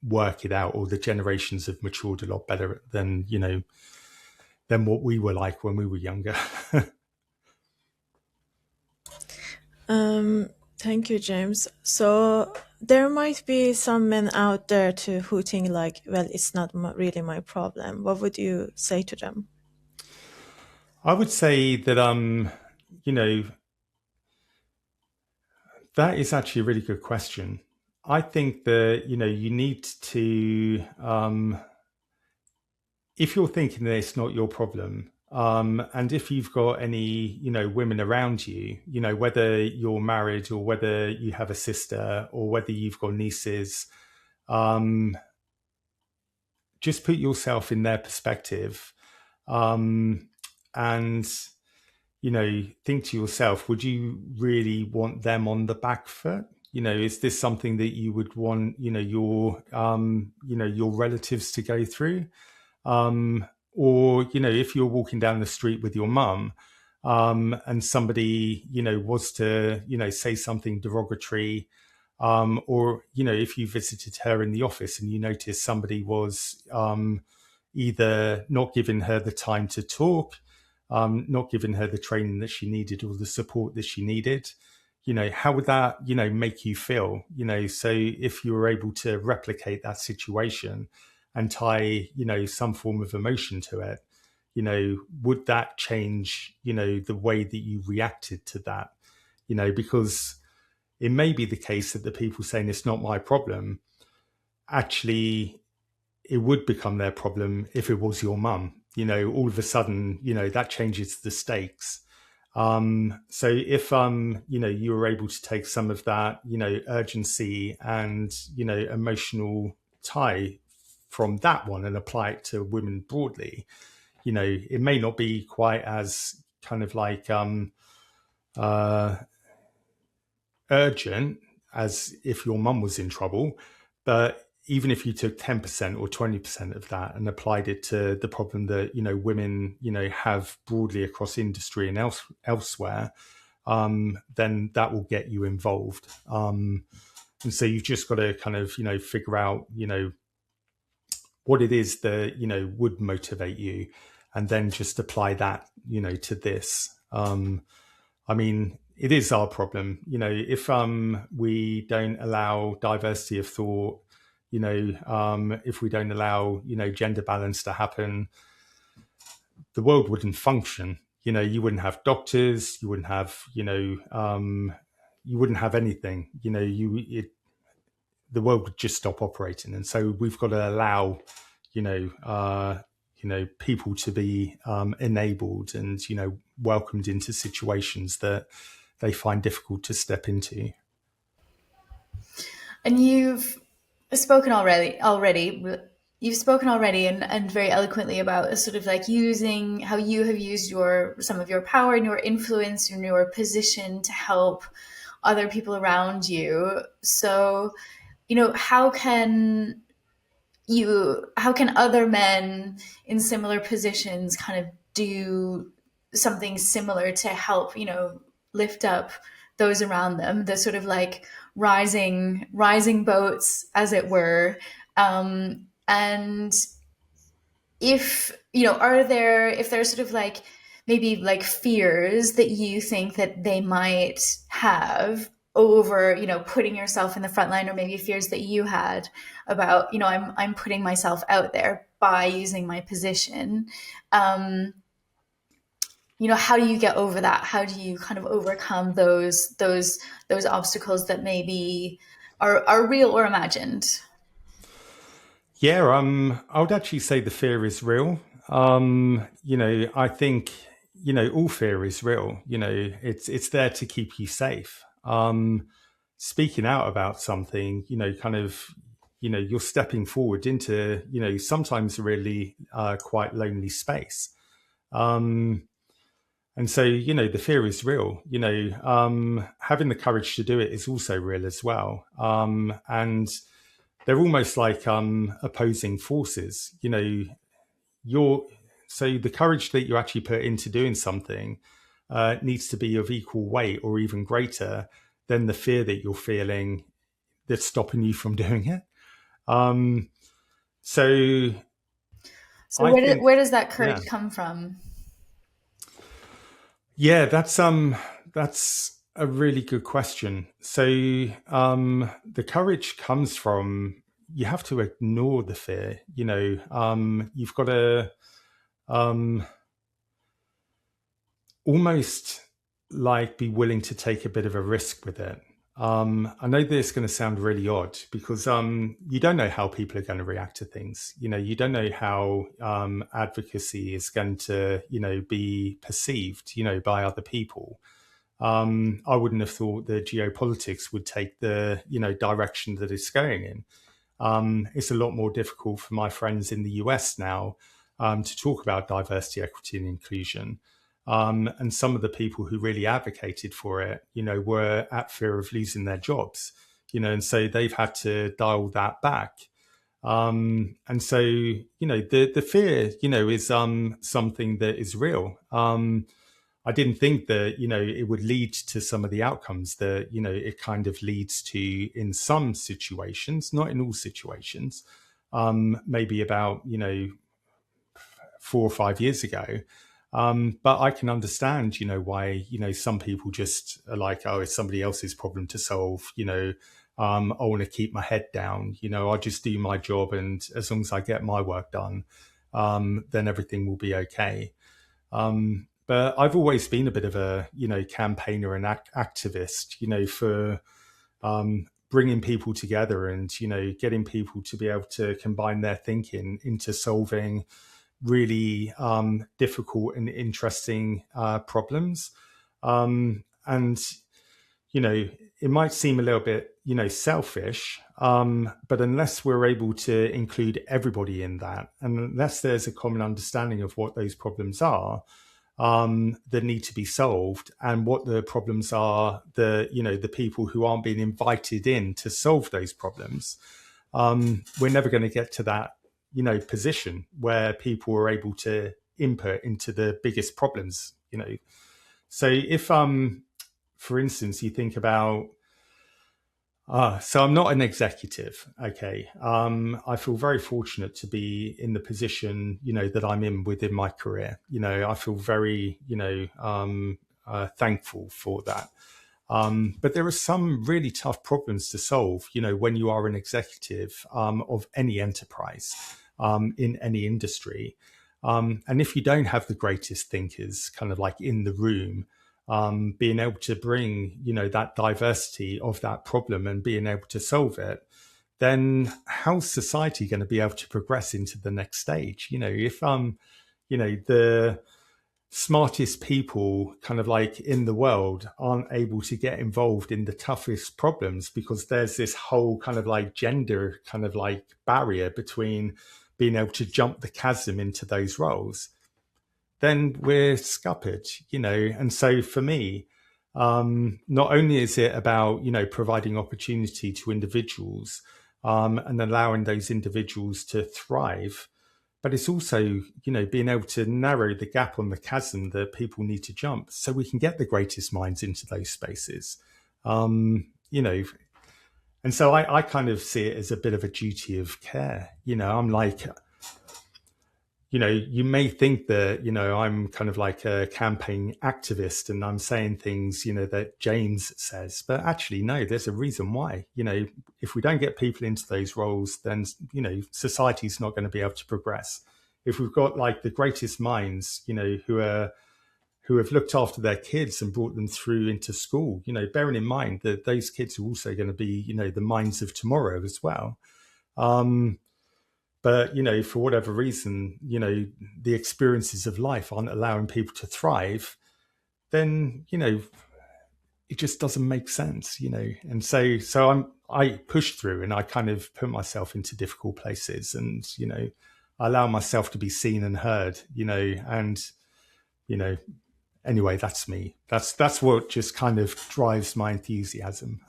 work it out, or the generations have matured a lot better than, than what we were like when we were younger. Thank you, James. So there might be some men out there too who think like, well, it's not really my problem. What would you say to them? I would say that, that is actually a really good question. I think that, you need to, if you're thinking that it's not your problem, and if you've got any, women around you, whether you're married or whether you have a sister or whether you've got nieces, just put yourself in their perspective, and, think to yourself, would you really want them on the back foot? Is this something that you would want, your relatives to go through? Or, if you're walking down the street with your mum, and somebody, was to, say something derogatory, or, if you visited her in the office and you noticed somebody was, either not giving her the time to talk, not giving her the training that she needed or the support that she needed, how would that, make you feel? So if you were able to replicate that situation and tie, some form of emotion to it, would that change, the way that you reacted to that? Because it may be the case that the people saying it's not my problem, actually, it would become their problem if it was your mum. All of a sudden, that changes the stakes. So if, you were able to take some of that, urgency and, emotional tie from that one and apply it to women broadly, it may not be quite as kind of like, urgent as if your mum was in trouble. But even if you took 10% or 20% of that and applied it to the problem that, women, have broadly across industry and elsewhere, then that will get you involved. And so you've just got to kind of, figure out, what it is that, would motivate you, and then just apply that, to this. I mean, it is our problem, if we don't allow diversity of thought, if we don't allow, gender balance to happen, the world wouldn't function. You wouldn't have doctors, you wouldn't have, you wouldn't have anything. The world would just stop operating. And so we've got to allow, people to be enabled and, welcomed into situations that they find difficult to step into. And you've spoken already. You've spoken already and very eloquently about sort of like using how you have used some of your power and your influence and your position to help other people around you. So, how can other men in similar positions kind of do something similar to help, lift up those around them, the sort of like rising boats, as it were. And if there's sort of like maybe like fears that you think that they might have over, putting yourself in the front line, or maybe fears that you had about, I'm putting myself out there by using my position. How do you get over that? How do you kind of overcome those obstacles that maybe are real or imagined? Yeah, I would actually say the fear is real. I think, all fear is real. It's there to keep you safe. Speaking out about something, you're stepping forward into, sometimes a really quite lonely space. And so, the fear is real. Having the courage to do it is also real as well. And they're almost like opposing forces. So the courage that you actually put into doing something needs to be of equal weight or even greater than the fear that you're feeling that's stopping you from doing it. So where does that courage come from? Yeah, that's a really good question. So the courage comes from, you have to ignore the fear. You've got to almost like be willing to take a bit of a risk with it. I know this is going to sound really odd because you don't know how people are going to react to things. You don't know how advocacy is going to, be perceived, by other people. I wouldn't have thought the geopolitics would take the, direction that it's going in. It's a lot more difficult for my friends in the US now to talk about diversity, equity, and inclusion. And some of the people who really advocated for it, were at fear of losing their jobs, and so they've had to dial that back. And so, the fear, is something that is real. I didn't think that, it would lead to some of the outcomes that, it kind of leads to in some situations, not in all situations, maybe about, 4 or 5 years ago. But I can understand, why, some people just are like, oh, it's somebody else's problem to solve. I want to keep my head down. I'll just do my job. And as long as I get my work done, then everything will be okay. But I've always been a bit of a, campaigner and activist, for bringing people together and, getting people to be able to combine their thinking into solving really difficult and interesting problems. And, it might seem a little bit, selfish, but unless we're able to include everybody in that, and unless there's a common understanding of what those problems are that need to be solved and what the problems are, the people who aren't being invited in to solve those problems, we're never going to get to that position where people are able to input into the biggest problems, So if, for instance, you think about, so I'm not an executive. Okay. I feel very fortunate to be in the position, that I'm in within my career. I feel very, thankful for that. But there are some really tough problems to solve, when you are an executive of any enterprise, in any industry. And if you don't have the greatest thinkers kind of like in the room, being able to bring, that diversity of that problem and being able to solve it, then how's society going to be able to progress into the next stage? If the smartest people kind of like in the world aren't able to get involved in the toughest problems because there's this whole kind of like gender kind of like barrier between being able to jump the chasm into those roles, then we're scuppered, And so for me, not only is it about, providing opportunity to individuals and allowing those individuals to thrive, but it's also, being able to narrow the gap on the chasm that people need to jump so we can get the greatest minds into those spaces. And so I kind of see it as a bit of a duty of care. I'm like, you may think that, I'm kind of like a campaign activist and I'm saying things, that James says, but actually, no, there's a reason why. If we don't get people into those roles, then, society's not going to be able to progress. If we've got like the greatest minds, who have looked after their kids and brought them through into school, bearing in mind that those kids are also going to be, the minds of tomorrow as well. But, for whatever reason, the experiences of life aren't allowing people to thrive, then, it just doesn't make sense, And so I push through and I kind of put myself into difficult places and, I allow myself to be seen and heard, and, anyway, that's me. That's what just kind of drives my enthusiasm.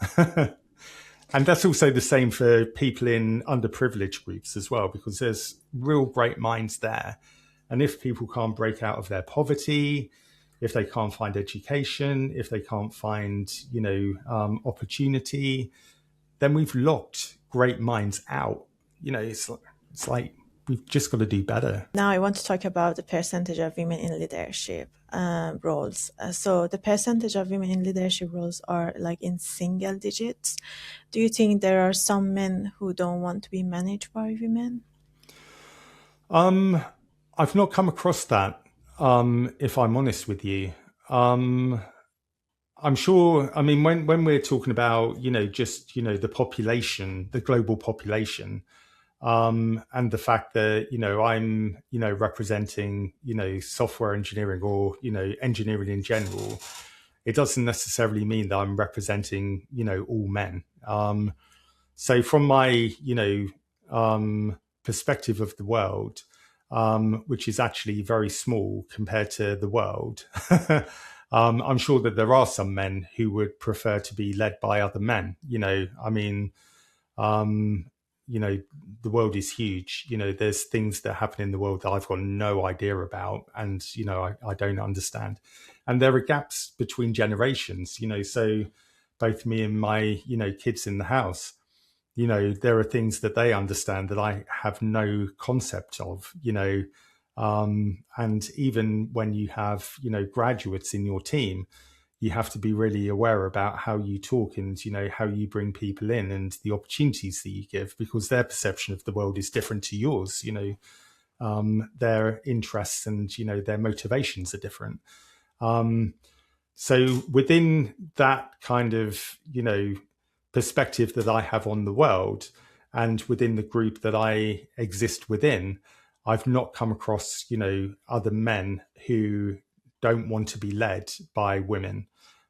And that's also the same for people in underprivileged groups as well, because there's real great minds there. And if people can't break out of their poverty, if they can't find education, if they can't find, opportunity, then we've locked great minds out. It's like we've just got to do better. Now I want to talk about the percentage of women in leadership roles. So the percentage of women in leadership roles are like in single digits. Do you think there are some men who don't want to be managed by women? I've not come across that, if I'm honest with you. I'm sure, I mean, when we're talking about, just, the population, the global population, and the fact that, I'm, representing, software engineering or, engineering in general, it doesn't necessarily mean that I'm representing, all men. So from my, perspective of the world, which is actually very small compared to the world, I'm sure that there are some men who would prefer to be led by other men. The world is huge. There's things that happen in the world that I've got no idea about, and I don't understand. And there are gaps between generations. So both me and my kids in the house, there are things that they understand that I have no concept of. And even when you have graduates in your team, you have to be really aware about how you talk and, how you bring people in and the opportunities that you give, because their perception of the world is different to yours. Their interests and, their motivations are different. So within that kind of, perspective that I have on the world and within the group that I exist within, I've not come across, other men who don't want to be led by women.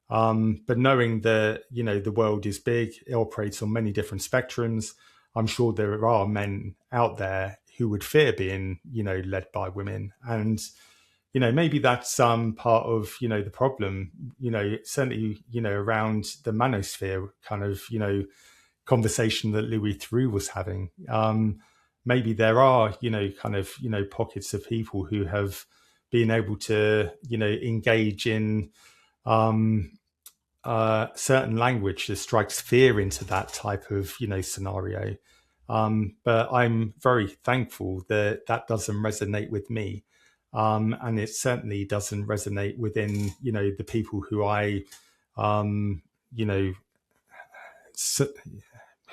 But knowing that, the world is big, it operates on many different spectrums, I'm sure there are men out there who would fear being, led by women. And, maybe that's part of, the problem, certainly, around the manosphere kind of, conversation that Louis Theroux was having. Maybe there are, kind of, pockets of people who have been able to, engage in certain language that strikes fear into that type of, scenario. But I'm very thankful that that doesn't resonate with me. And it certainly doesn't resonate within, the people who I,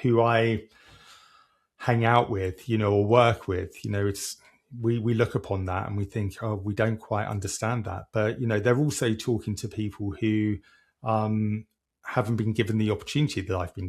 who I hang out with, or work with. we look upon that and we think, oh, we don't quite understand that. But, they're also talking to people who haven't been given the opportunity that I've been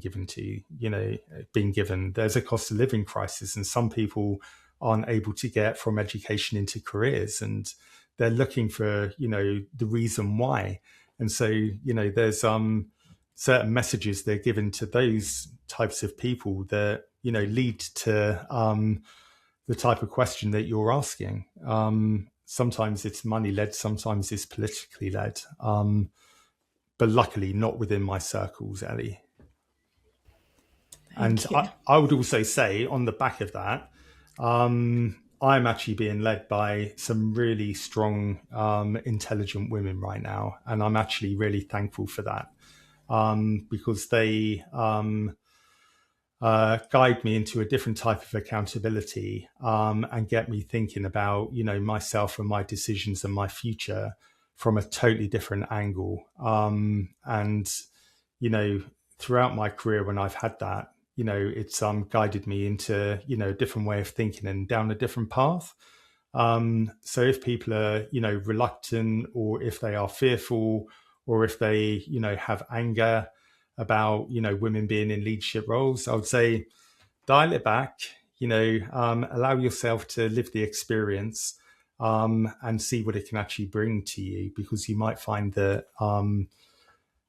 given There's a cost of living crisis, and some people aren't able to get from education into careers, and they're looking for, the reason why. And so, there's certain messages they're given to those types of people that, lead to the type of question that you're asking. Sometimes it's money led, sometimes it's politically led. But luckily not within my circles, Ellie. And I would also say on the back of that, I'm actually being led by some really strong, intelligent women right now. And I'm actually really thankful for that, because they guide me into a different type of accountability, and get me thinking about, myself and my decisions and my future from a totally different angle. And, throughout my career when I've had that, it's guided me into, a different way of thinking and down a different path. So if people are, reluctant, or if they are fearful, or if they, have anger about, women being in leadership roles, I would say dial it back, allow yourself to live the experience, and see what it can actually bring to you, because you might find that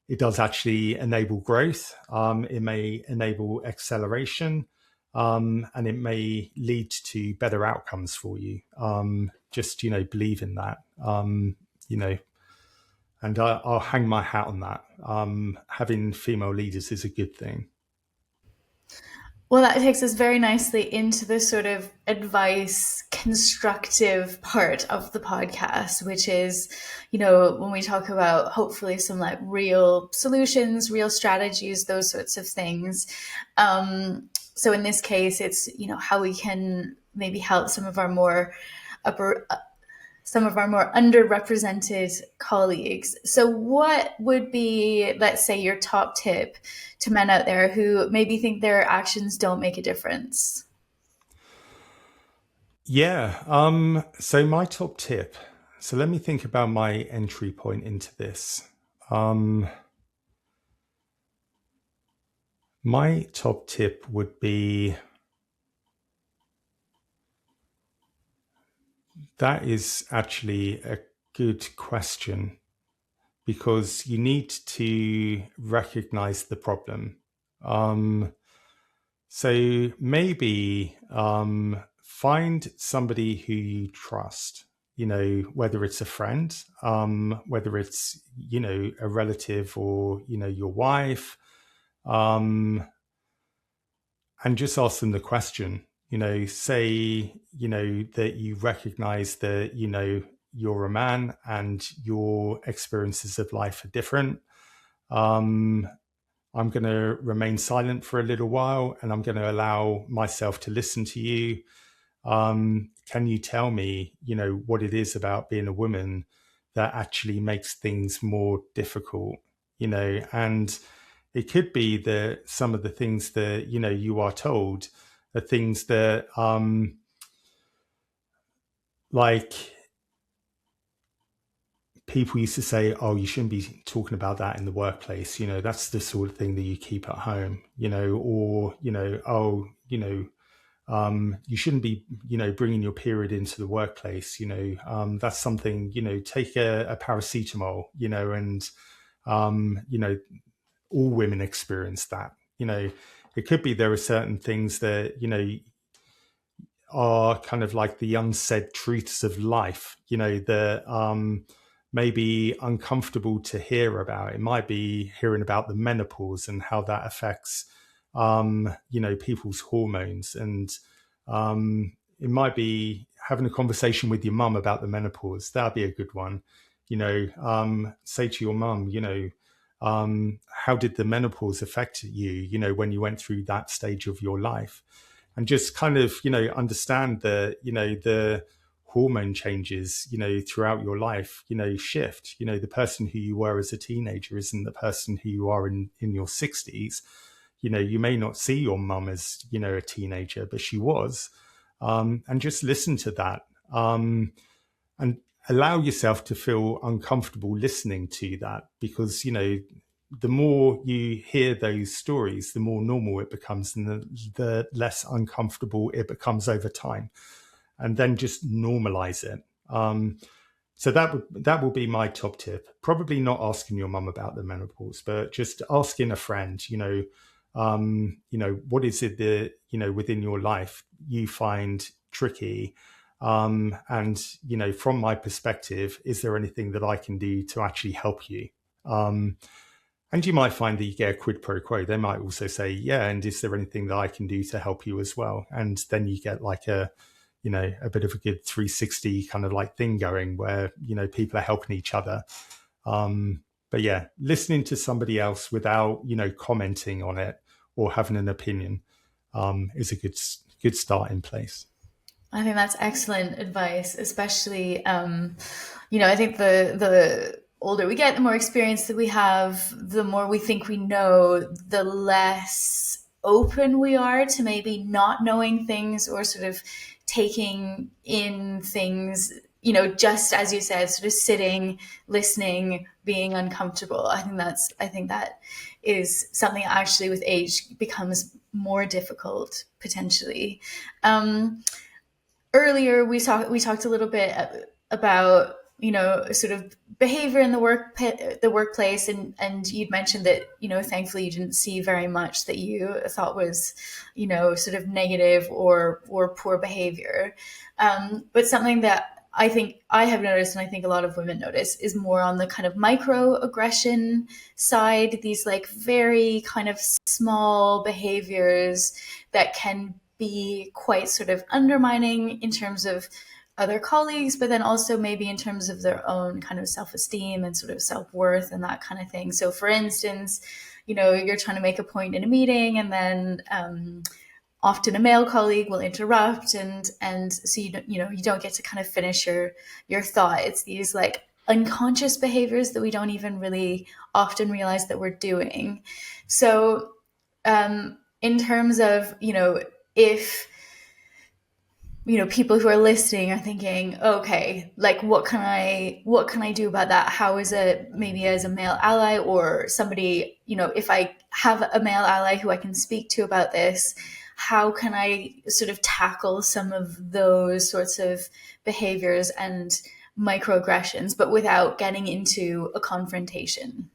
it does actually enable growth. It may enable acceleration, and it may lead to better outcomes for you. Just, believe in that, and I'll hang my hat on that. Having female leaders is a good thing. Well, that takes us very nicely into the sort of advice, constructive part of the podcast, which is, when we talk about hopefully some like real solutions, real strategies, those sorts of things. So in this case, it's, how we can maybe help some of our more underrepresented colleagues. So what would be, let's say, your top tip to men out there who maybe think their actions don't make a difference? Yeah. So my top tip. So let me think about my entry point into this. My top tip would be, that is actually a good question, because you need to recognize the problem. So maybe find somebody who you trust, whether it's a friend, whether it's, a relative, or, your wife, and just ask them the question. Say, that you recognize that, you're a man and your experiences of life are different. I'm going to remain silent for a little while, and I'm going to allow myself to listen to you. Can you tell me, what it is about being a woman that actually makes things more difficult? And it could be that some of the things that, you are told are things that, like, people used to say, oh, you shouldn't be talking about that in the workplace. That's the sort of thing that you keep at home, or, oh, you shouldn't be, bringing your period into the workplace. That's something, take a paracetamol, and, all women experience that. It could be there are certain things that, are kind of like the unsaid truths of life, that may be uncomfortable to hear about. It might be hearing about the menopause and how that affects, people's hormones. And it might be having a conversation with your mum about the menopause. That'd be a good one. Say to your mum, how did the menopause affect you, when you went through that stage of your life? And just kind of, understand the hormone changes, throughout your life, shift. The person who you were as a teenager isn't the person who you are in your 60s. You may not see your mum as, a teenager, but she was. and just listen to that, and allow yourself to feel uncomfortable listening to that, because, the more you hear those stories, the more normal it becomes, and the less uncomfortable it becomes over time. And then just normalize it. So that will be my top tip. Probably not asking your mum about the menopause, but just asking a friend. What is it that within your life you find tricky, and from my perspective, is there anything that I can do to actually help you? And you might find that you get a quid pro quo. They might also say, yeah, and is there anything that I can do to help you as well? And then you get like a bit of a good 360 kind of like thing going where, people are helping each other. But yeah, listening to somebody else without, commenting on it or having an opinion, is a good starting place. I think that's excellent advice, especially, I think the older we get, the more experience that we have, the more we think we know, the less open we are to maybe not knowing things or sort of taking in things, just as you said, sort of sitting, listening, being uncomfortable. I think that is something actually with age becomes more difficult potentially. Earlier we talked a little bit about sort of behavior in the workplace, and you'd mentioned that thankfully you didn't see very much that you thought was sort of negative or poor behavior, but something that I think I have noticed, and I think a lot of women notice, is more on the kind of microaggression side, these like very kind of small behaviors that can be quite sort of undermining in terms of other colleagues, but then also maybe in terms of their own kind of self-esteem and sort of self-worth and that kind of thing. So for instance, you're trying to make a point in a meeting, and then often a male colleague will interrupt, and so you don't get to kind of finish your thought. It's these like unconscious behaviors that we don't even really often realize that we're doing. So in terms of if people who are listening are thinking, okay, like what can I do about that? How is it, maybe as a male ally or somebody, if I have a male ally who I can speak to about this, how can I sort of tackle some of those sorts of behaviors and microaggressions, but without getting into a confrontation?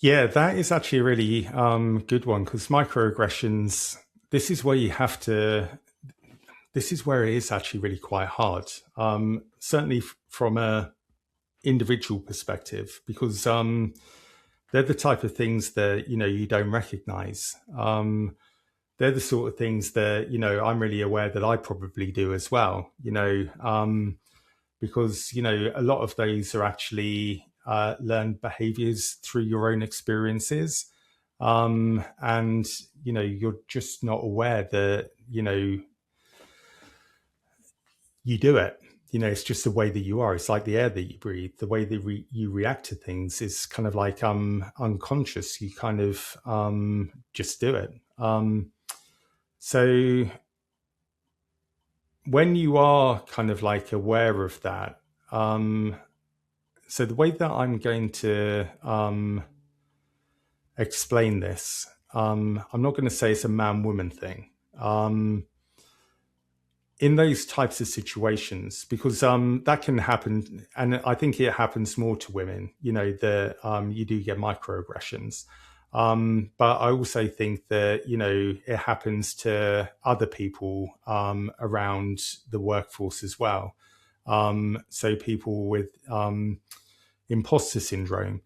Yeah, that is actually a really good one, because microaggressions, this is where it is actually really quite hard, certainly from a individual perspective, because they're the type of things that you don't recognize. They're the sort of things that I'm really aware that I probably do as well. Because a lot of those are actually learned behaviors through your own experiences, and you're just not aware that you do it. It's just the way that you are. It's like the air that you breathe. The way that you react to things is kind of like unconscious. You kind of just do it. So when you are kind of like aware of that, so the way that I'm going to explain this, I'm not going to say it's a man-woman thing. In those types of situations, because that can happen, and I think it happens more to women, that you do get microaggressions. But I also think that, it happens to other people around the workforce as well. So people with imposter syndrome,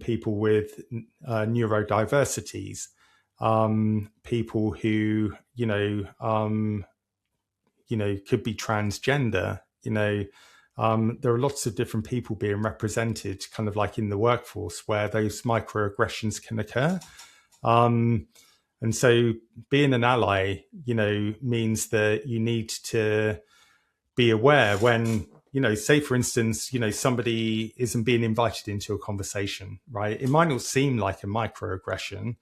people with neurodiversities, people who, could be transgender. There are lots of different people being represented kind of like in the workforce where those microaggressions can occur. And so being an ally, means that you need to be aware when, say for instance, somebody isn't being invited into a conversation, right? It might not seem like a microaggression,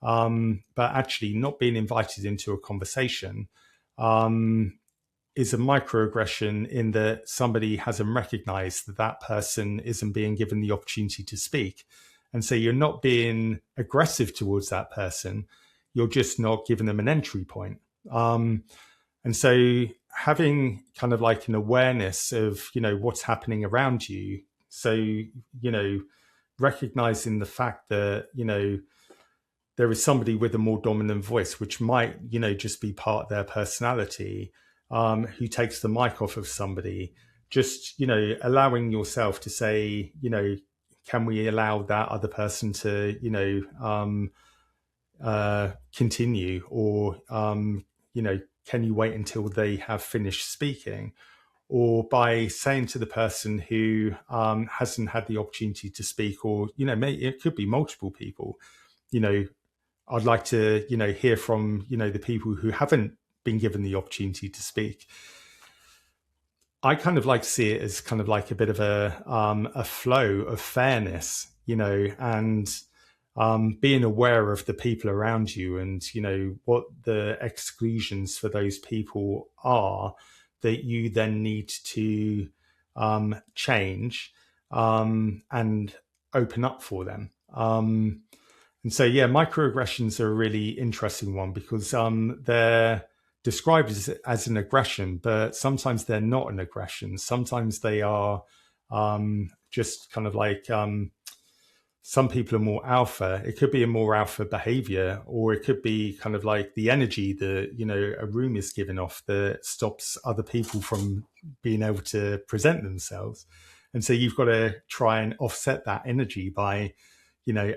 but actually not being invited into a conversation is a microaggression in that somebody hasn't recognized that that person isn't being given the opportunity to speak. And so you're not being aggressive towards that person, you're just not giving them an entry point. And so having kind of like an awareness of, what's happening around you. So, recognizing the fact that, there is somebody with a more dominant voice, which might, just be part of their personality, who takes the mic off of somebody, just, allowing yourself to say, can we allow that other person to, continue, or, can you wait until they have finished speaking? Or by saying to the person who hasn't had the opportunity to speak, or, it could be multiple people, I'd like to, hear from, the people who haven't been given the opportunity to speak. I kind of like to see it as kind of like a bit of a flow of fairness, and being aware of the people around you and, what the exclusions for those people are that you then need to change and open up for them. And so, microaggressions are a really interesting one because they're described as an aggression, but sometimes they're not an aggression. Sometimes they are just kind of like some people are more alpha. It could be a more alpha behavior, or it could be kind of like the energy that, a room is giving off that stops other people from being able to present themselves. And so you've got to try and offset that energy by,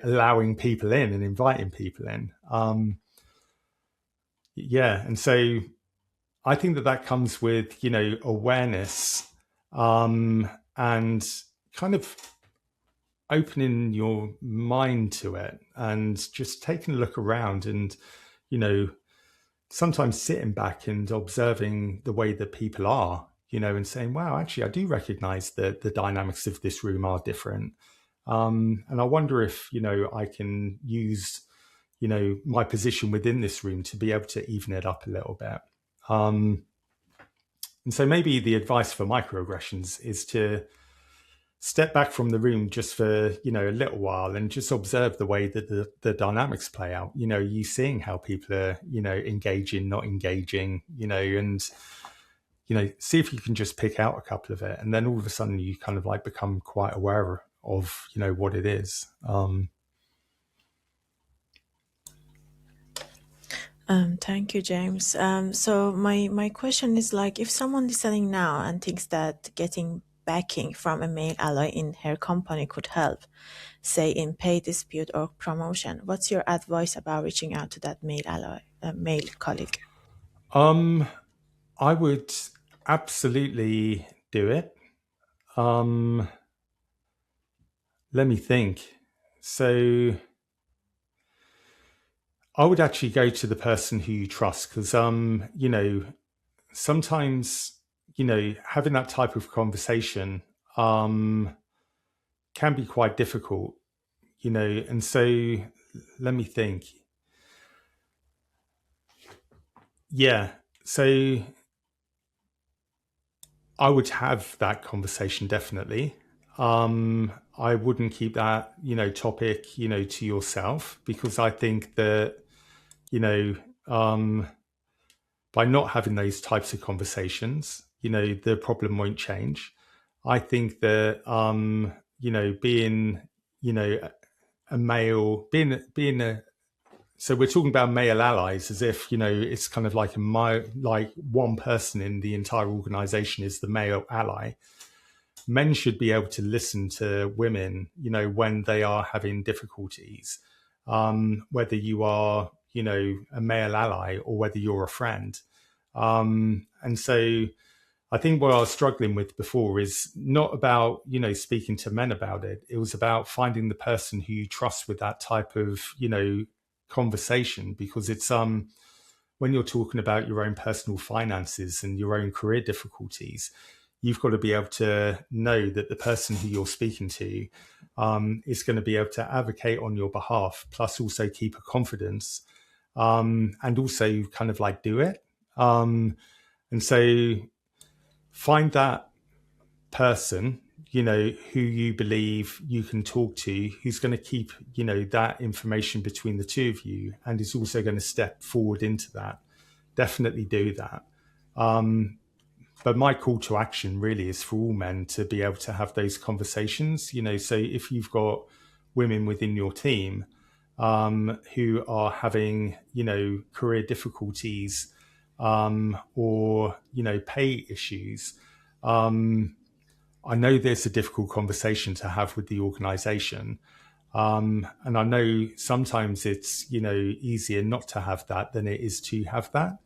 allowing people in and inviting people in. And so I think that comes with, awareness and kind of opening your mind to it and just taking a look around and, sometimes sitting back and observing the way that people are, and saying, wow, actually, I do recognize that the dynamics of this room are different. And I wonder if, I can use, my position within this room to be able to even it up a little bit. And so maybe the advice for microaggressions is to step back from the room just for, a little while and just observe the way that the dynamics play out. You seeing how people are, engaging, not engaging, and, see if you can just pick out a couple of it. And then all of a sudden you kind of like become quite aware of, what it is. Thank you, James. So my question is like, if someone listening now and thinks that getting backing from a male ally in her company could help, say in pay dispute or promotion, what's your advice about reaching out to that male ally, male colleague? I would absolutely do it. Let me think. So I would actually go to the person who you trust, because, sometimes, having that type of conversation can be quite difficult, and so let me think. Yeah. So I would have that conversation, definitely. I wouldn't keep that, topic, to yourself, because I think that, by not having those types of conversations, the problem won't change. I think that, being, a male, so we're talking about male allies as if, it's kind of like one person in the entire organization is the male ally. Men should be able to listen to women, when they are having difficulties, whether you are, a male ally or whether you're a friend. And so I think what I was struggling with before is not about, speaking to men about it. It was about finding the person who you trust with that type of, conversation, because it's when you're talking about your own personal finances and your own career difficulties, you've got to be able to know that the person who you're speaking to is going to be able to advocate on your behalf, plus also keep a confidence, and also kind of like do it. And so find that person, who you believe you can talk to, who's going to keep, that information between the two of you, and is also going to step forward into that. Definitely do that. But my call to action really is for all men to be able to have those conversations, so if you've got women within your team who are having, career difficulties or, pay issues, I know there's a difficult conversation to have with the organization. And I know sometimes it's, easier not to have that than it is to have that.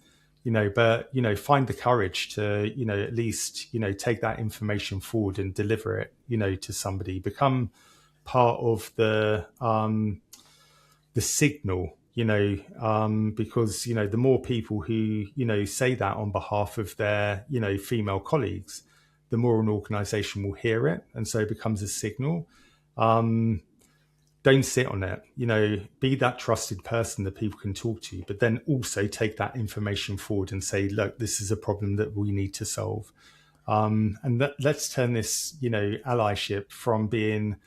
But find the courage to at least take that information forward and deliver it to somebody. Become part of the signal, because the more people who say that on behalf of their female colleagues, the more an organization will hear it, and so it becomes a signal. Don't sit on it, be that trusted person that people can talk to, but then also take that information forward and say, look, this is a problem that we need to solve. And let's turn this, allyship from being,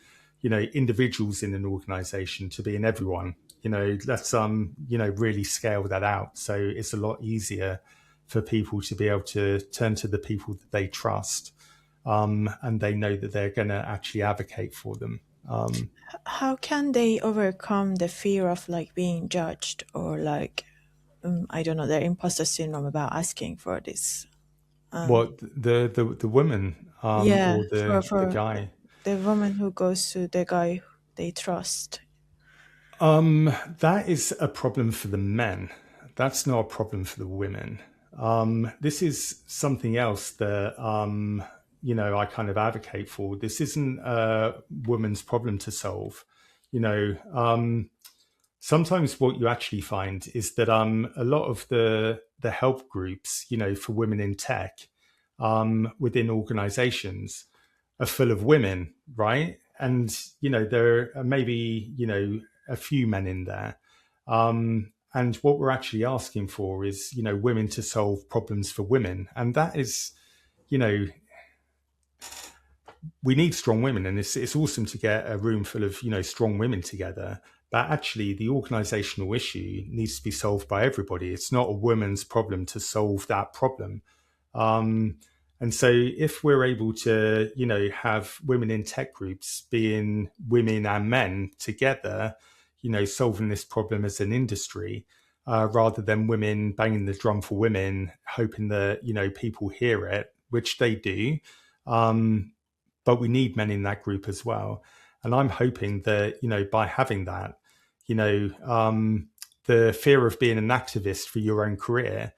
individuals in an organization to being everyone. Let's, really scale that out. So it's a lot easier for people to be able to turn to the people that they trust, and they know that they're going to actually advocate for them. How can they overcome the fear of being judged, or I don't know, their imposter syndrome about asking for this? What, the woman or the guy? The woman who goes to the guy they trust. That is a problem for the men. That's not a problem for the women. This is something else that I kind of advocate for. This isn't a woman's problem to solve. Sometimes what you actually find is that a lot of the help groups, for women in tech, within organizations are full of women, right? And, there are maybe, a few men in there. And what we're actually asking for is, women to solve problems for women. And that is, we need strong women, and it's awesome to get a room full of, strong women together. But actually, the organizational issue needs to be solved by everybody. It's not a woman's problem to solve that problem. And so if we're able to, have women in tech groups being women and men together, solving this problem as an industry, rather than women banging the drum for women, hoping that, people hear it, which they do. But we need men in that group as well. And I'm hoping that, by having that, the fear of being an activist for your own career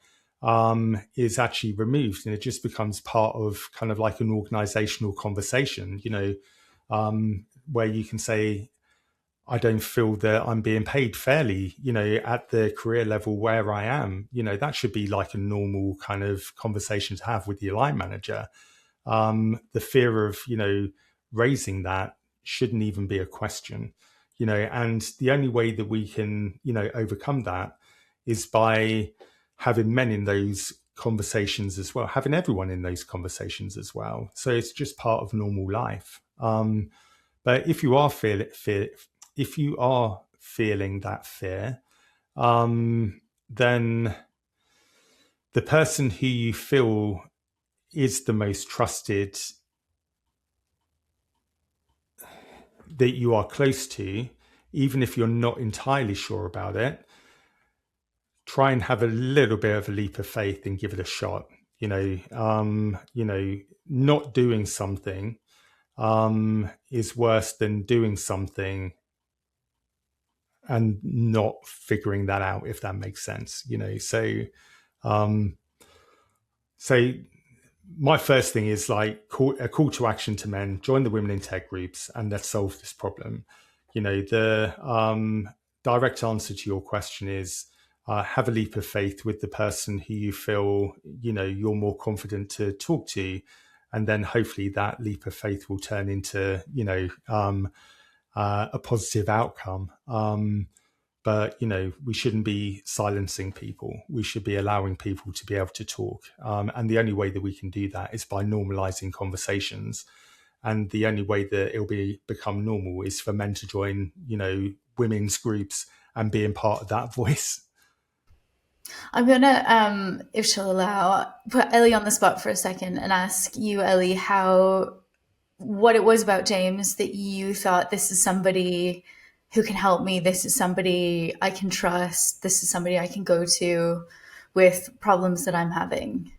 is actually removed, and it just becomes part of kind of like an organizational conversation, where you can say, I don't feel that I'm being paid fairly, at the career level where I am. That should be like a normal kind of conversation to have with your line manager. The fear of, raising that shouldn't even be a question, and the only way that we can, overcome that is by having men in those conversations as well, having everyone in those conversations as well. So it's just part of normal life. But if you are feeling that fear, then the person who you feel is the most trusted, that you are close to, even if you're not entirely sure about it, try and have a little bit of a leap of faith and give it a shot. Not doing something is worse than doing something and not figuring that out, if that makes sense. So my first thing is a call to action to men: join the women in tech groups and let's solve this problem. The direct answer to your question is have a leap of faith with the person who you feel you're more confident to talk to, and then hopefully that leap of faith will turn into a positive outcome. but we shouldn't be silencing people. We should be allowing people to be able to talk, and the only way that we can do that is by normalizing conversations. And the only way that it'll become normal is for men to join women's groups and being part of that voice. I'm gonna, if she'll allow, put Ellie on the spot for a second and ask you, Ellie, what it was about James that you thought, this is somebody who can help me, this is somebody I can trust, this is somebody I can go to with problems that I'm having.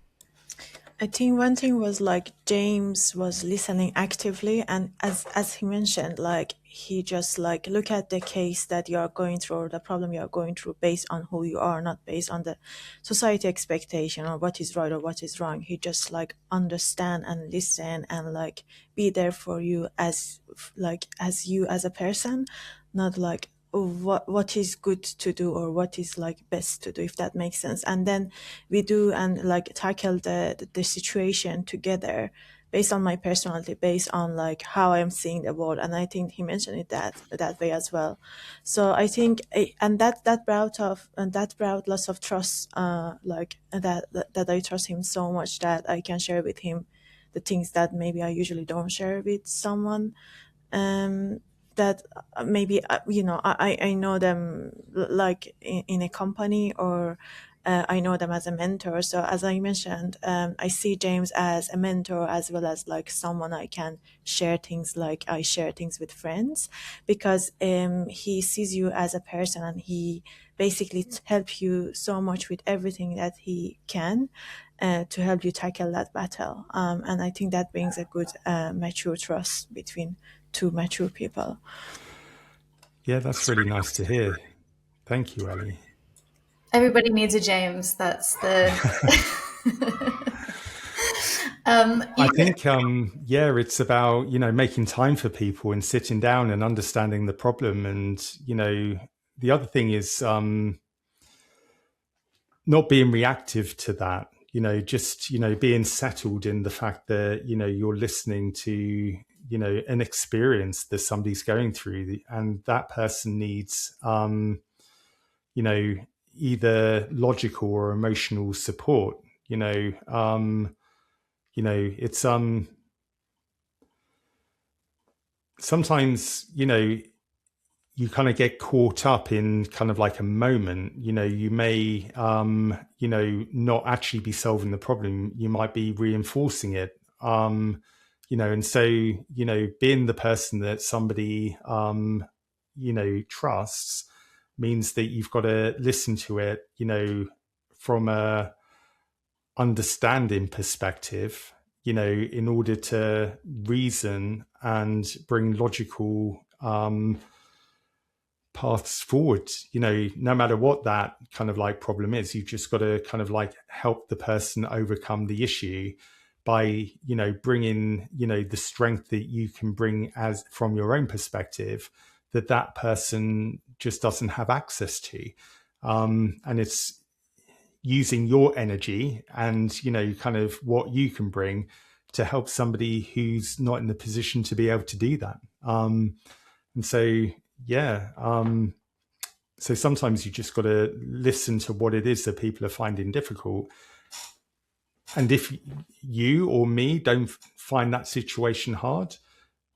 I think one thing was like James was listening actively, and as he mentioned, like he just like look at the case that you are going through or the problem you are going through based on who you are, not based on the society expectation or what is right or what is wrong. He just like understand and listen and like be there for you as you as a person, not like what is good to do or what is like best to do, if that makes sense. And then we do and like tackle the situation together based on my personality, based on like how I'm seeing the world. And I think he mentioned it that way as well. So I think and that brought lots of trust, like that I trust him so much that I can share with him the things that maybe I usually don't share with someone. That maybe I know them like in a company, or I know them as a mentor. So as I mentioned, I see James as a mentor as well as like someone I can share things like I share things with friends, because he sees you as a person and he basically helps you so much with everything that he can to help you tackle that battle. And I think that brings a good mature trust between two mature people. Yeah, that's really nice to hear. Thank you, Ellie. Everybody needs a James. That's the. I think, it's about, making time for people and sitting down and understanding the problem. And, the other thing is not being reactive to that, just, being settled in the fact that, you're listening to, an experience that somebody's going through, and that person needs, either logical or emotional support. It's sometimes, you kind of get caught up in kind of like a moment. You may not actually be solving the problem, you might be reinforcing it. And so being the person that somebody trusts means that you've got to listen to it from a understanding perspective, in order to reason and bring logical paths forward. No matter what that kind of like problem is, you've just got to kind of like help the person overcome the issue by bringing the strength that you can bring as from your own perspective that person just doesn't have access to. And it's using your energy and kind of what you can bring to help somebody who's not in the position to be able to do that. And so so sometimes you just got to listen to what it is that people are finding difficult. And if you or me don't find that situation hard,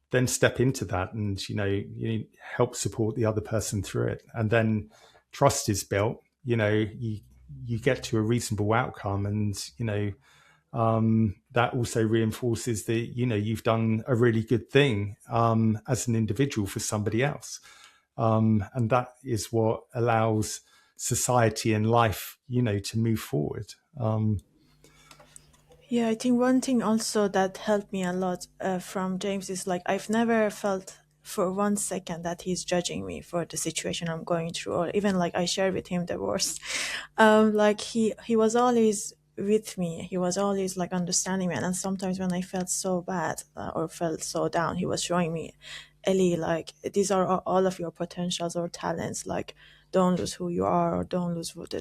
then step into that and, you help support the other person through it. And then trust is built, you get to a reasonable outcome, and, that also reinforces that, you've done a really good thing as an individual for somebody else. And that is what allows society and life, to move forward. Yeah, I think one thing also that helped me a lot from James is like I've never felt for 1 second that he's judging me for the situation I'm going through, or even like I share with him the worst. Like he was always with me. He was always like understanding me. And sometimes when I felt so bad or felt so down, he was showing me, Ellie, like these are all of your potentials or talents. Like don't lose who you are, or don't lose what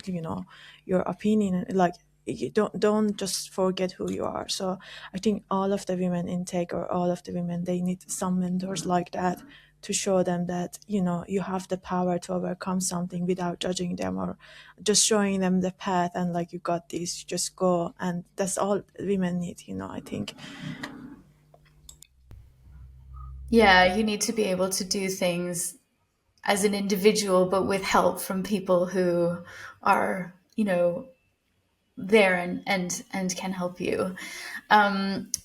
your opinion. Like you don't just forget who you are. So I think all of the women in tech, or all of the women, they need some mentors like that to show them that, you know, you have the power to overcome something without judging them, or just showing them the path and like, you got this, just go. And that's all women need, you know, I think. Yeah, you need to be able to do things as an individual, but with help from people who are, you know, there and can help you.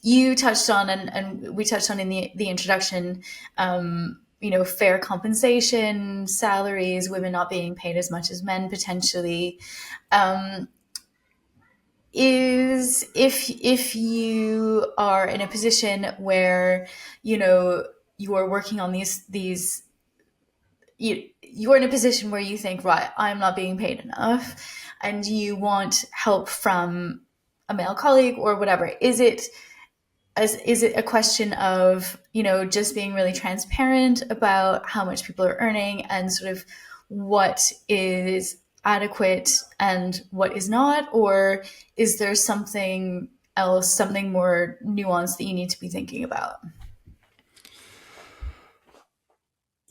You touched on, and we touched on in the introduction, you know, fair compensation, salaries, women not being paid as much as men potentially. Is if you are in a position where, you know, you are working on these you're in a position where you think, right, I'm not being paid enough, and you want help from a male colleague or whatever, is it a question of, you know, just being really transparent about how much people are earning and sort of what is adequate and what is not? Or is there something else, something more nuanced that you need to be thinking about?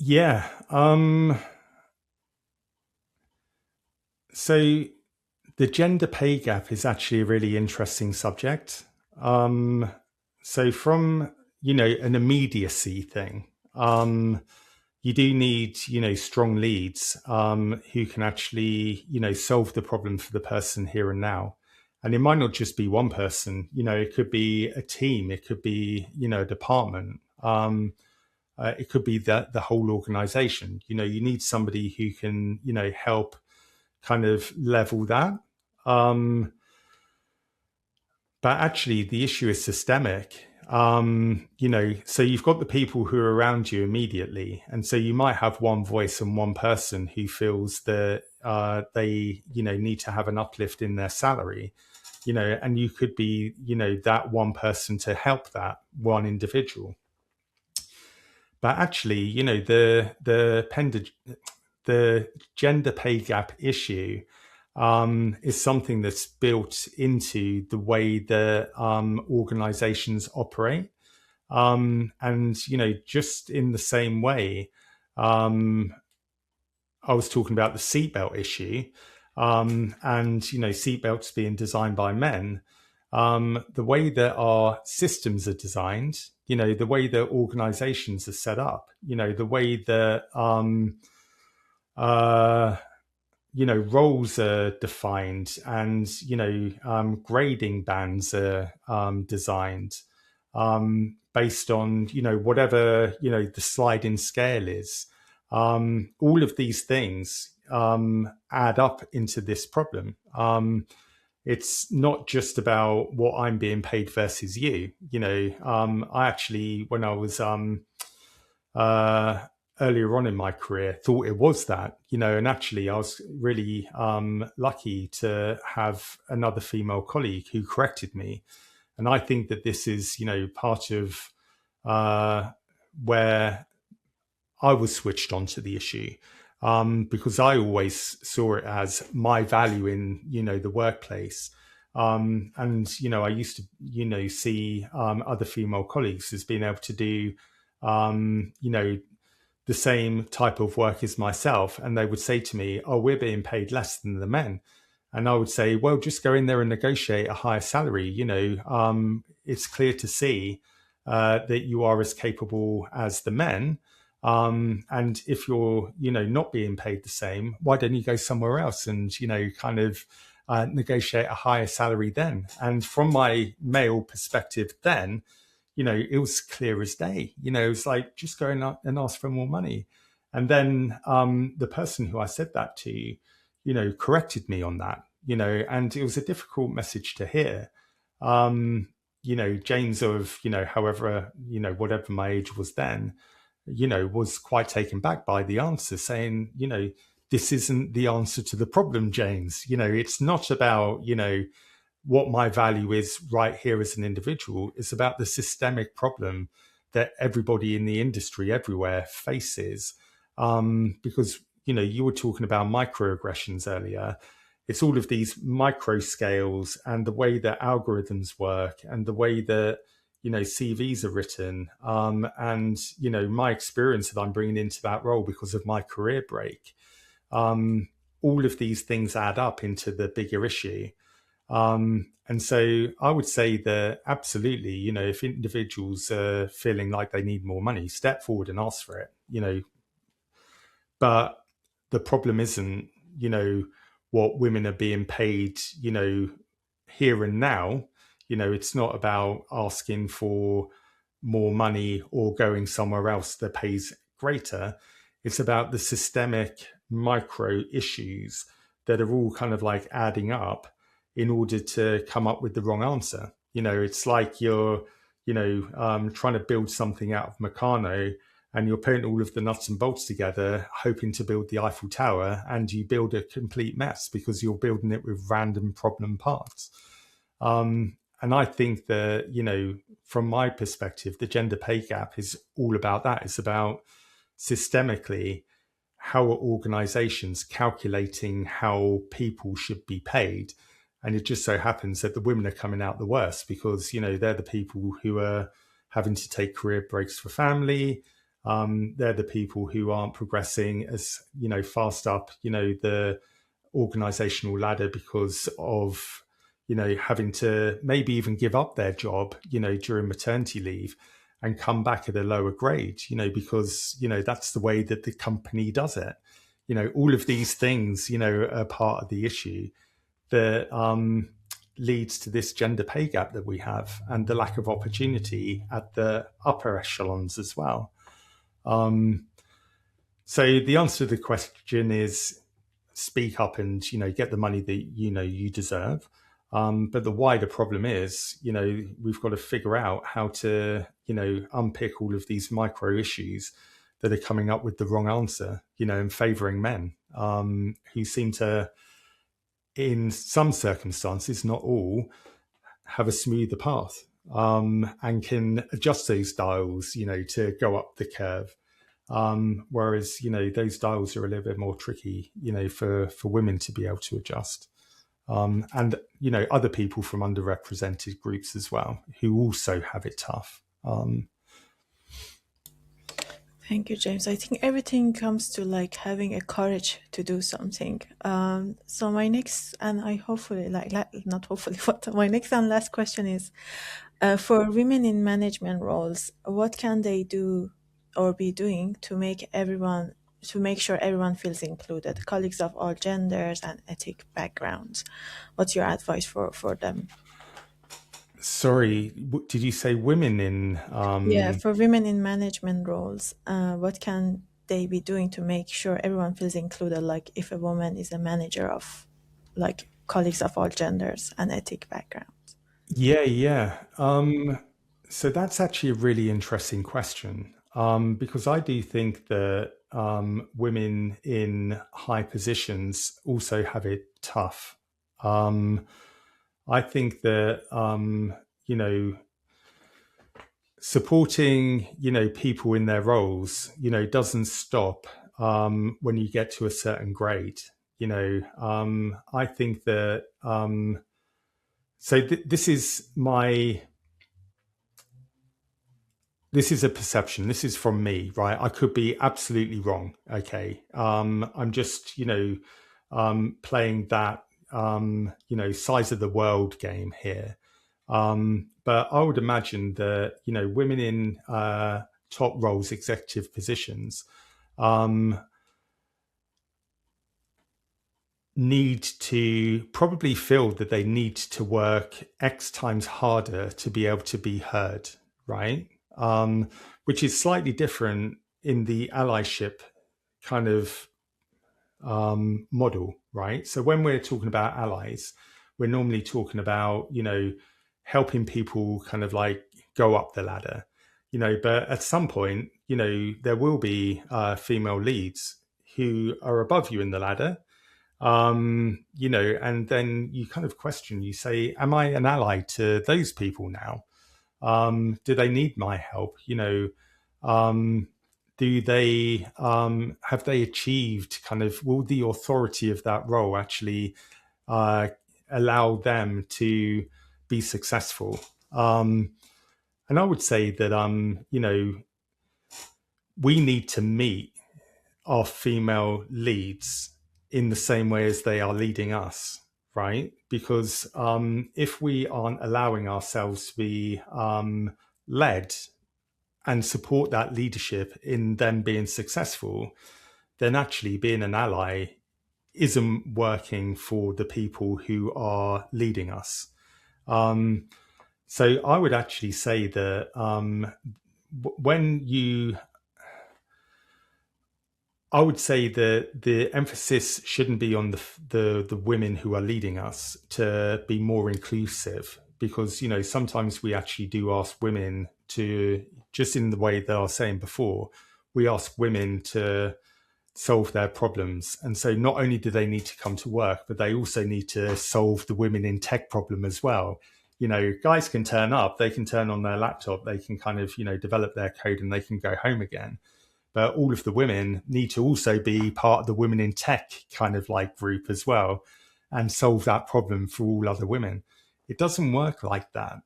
Yeah. So the gender pay gap is actually a really interesting subject. So from, you know, an immediacy thing, you do need, you know, strong leads who can actually, you know, solve the problem for the person here and now. And it might not just be one person, you know, it could be a team, it could be, you know, a department. It could be the whole organization. You know, you need somebody who can, you know, help kind of level that. But actually, the issue is systemic. You know, so you've got the people who are around you immediately. And so you might have one voice and one person who feels that they, you know, need to have an uplift in their salary, you know, and you could be, you know, that one person to help that one individual. But actually, you know, the gender pay gap issue is something that's built into the way that organizations operate. And, you know, just in the same way, I was talking about the seatbelt issue, and, you know, seatbelts being designed by men. The way that our systems are designed, you know, the way that organizations are set up, you know, the way that, you know, roles are defined, and, you know, grading bands are designed based on, you know, whatever, you know, the sliding scale is. All of these things add up into this problem. It's not just about what I'm being paid versus you. You know, I actually, when I was earlier on in my career, thought it was that, you know, and actually I was really lucky to have another female colleague who corrected me. And I think that this is, you know, part of where I was switched on to the issue, because I always saw it as my value in, you know, the workplace. And, you know, I used to, you know, see other female colleagues as being able to do, you know, the same type of work as myself. And they would say to me, oh, we're being paid less than the men. And I would say, well, just go in there and negotiate a higher salary. You know, it's clear to see that you are as capable as the men. And if you're, you know, not being paid the same, why don't you go somewhere else and, you know, kind of negotiate a higher salary then? And from my male perspective then, you know, it was clear as day. You know, it was like, just go and ask for more money. And then the person who I said that to, you know, corrected me on that, you know, and it was a difficult message to hear. You know, James of, you know, however, you know, whatever my age was then, you know, was quite taken back by the answer, saying, you know, this isn't the answer to the problem, James. You know, it's not about, you know, what my value is right here as an individual. It's about the systemic problem that everybody in the industry everywhere faces. Because, you know, you were talking about microaggressions earlier. it's all of these micro scales and the way that algorithms work and the way that, CVs are written. And, my experience that I'm bringing into that role because of my career break. All of these things add up into the bigger issue. And so I would say that absolutely, if individuals are feeling like they need more money, step forward and ask for it, but the problem isn't, what women are being paid, here and now. It's not about asking for more money or going somewhere else that pays greater. It's about the systemic micro issues that are all kind of like adding up in order to come up with the wrong answer. It's like you're, trying to build something out of Meccano, and you're putting all of the nuts and bolts together, hoping to build the Eiffel Tower, and you build a complete mess because you're building it with random problem parts. And I think that, from my perspective, the gender pay gap is all about that. It's about systemically how are organizations calculating how people should be paid. And it just so happens that the women are coming out the worst because, they're the people who are having to take career breaks for family. They're the people who aren't progressing as, fast up, the organizational ladder because of, having to maybe even give up their job, during maternity leave and come back at a lower grade, because, that's the way that the company does it. All of these things, are part of the issue that leads to this gender pay gap that we have and the lack of opportunity at the upper echelons as well. So the answer to the question is speak up and, get the money that, you deserve. But the wider problem is, we've got to figure out how to, unpick all of these micro issues that are coming up with the wrong answer, and favouring men who seem to, in some circumstances, not all, have a smoother path and can adjust those dials, to go up the curve. Whereas, those dials are a little bit more tricky, for women to be able to adjust. And, other people from underrepresented groups as well, who also have it tough. Thank you, James. I think everything comes to like having a courage to do something. So my next, and I hopefully, not hopefully, but my next and last question is, for women in management roles, what can they do or be doing to make sure everyone feels included, colleagues of all genders and ethnic backgrounds? What's your advice for them? Sorry, did you say women in? Yeah, for women in management roles, what can they be doing to make sure everyone feels included? Like if a woman is a manager of, like, colleagues of all genders and ethnic backgrounds. Yeah. So that's actually a really interesting question, because I do think that women in high positions also have it tough. I think that, supporting, people in their roles, doesn't stop when you get to a certain grade. I think that, so this is a perception. This is from me, right? I could be absolutely wrong. Okay. I'm just, playing that, size of the world game here. But I would imagine that, women in top roles, executive positions, need to probably feel that they need to work X times harder to be able to be heard, right? Which is slightly different in the allyship kind of model, right? So when we're talking about allies, we're normally talking about, helping people kind of like go up the ladder, but at some point, there will be female leads who are above you in the ladder, and then you kind of question, you say, am I an ally to those people now? Do they need my help? Do they, have they achieved kind of, will the authority of that role actually allow them to be successful. And I would say that, we need to meet our female leads in the same way as they are leading us, right? Because if we aren't allowing ourselves to be led and support that leadership in them being successful, then actually being an ally isn't working for the people who are leading us. So I would actually say that I would say that the emphasis shouldn't be on the women who are leading us to be more inclusive, because sometimes we actually do ask women to, just in the way that I was saying before, we ask women to solve their problems. And so not only do they need to come to work, but they also need to solve the women in tech problem as well. Guys can turn up, they can turn on their laptop, they can kind of, develop their code and they can go home again. But all of the women need to also be part of the women in tech kind of like group as well and solve that problem for all other women. It doesn't work like that.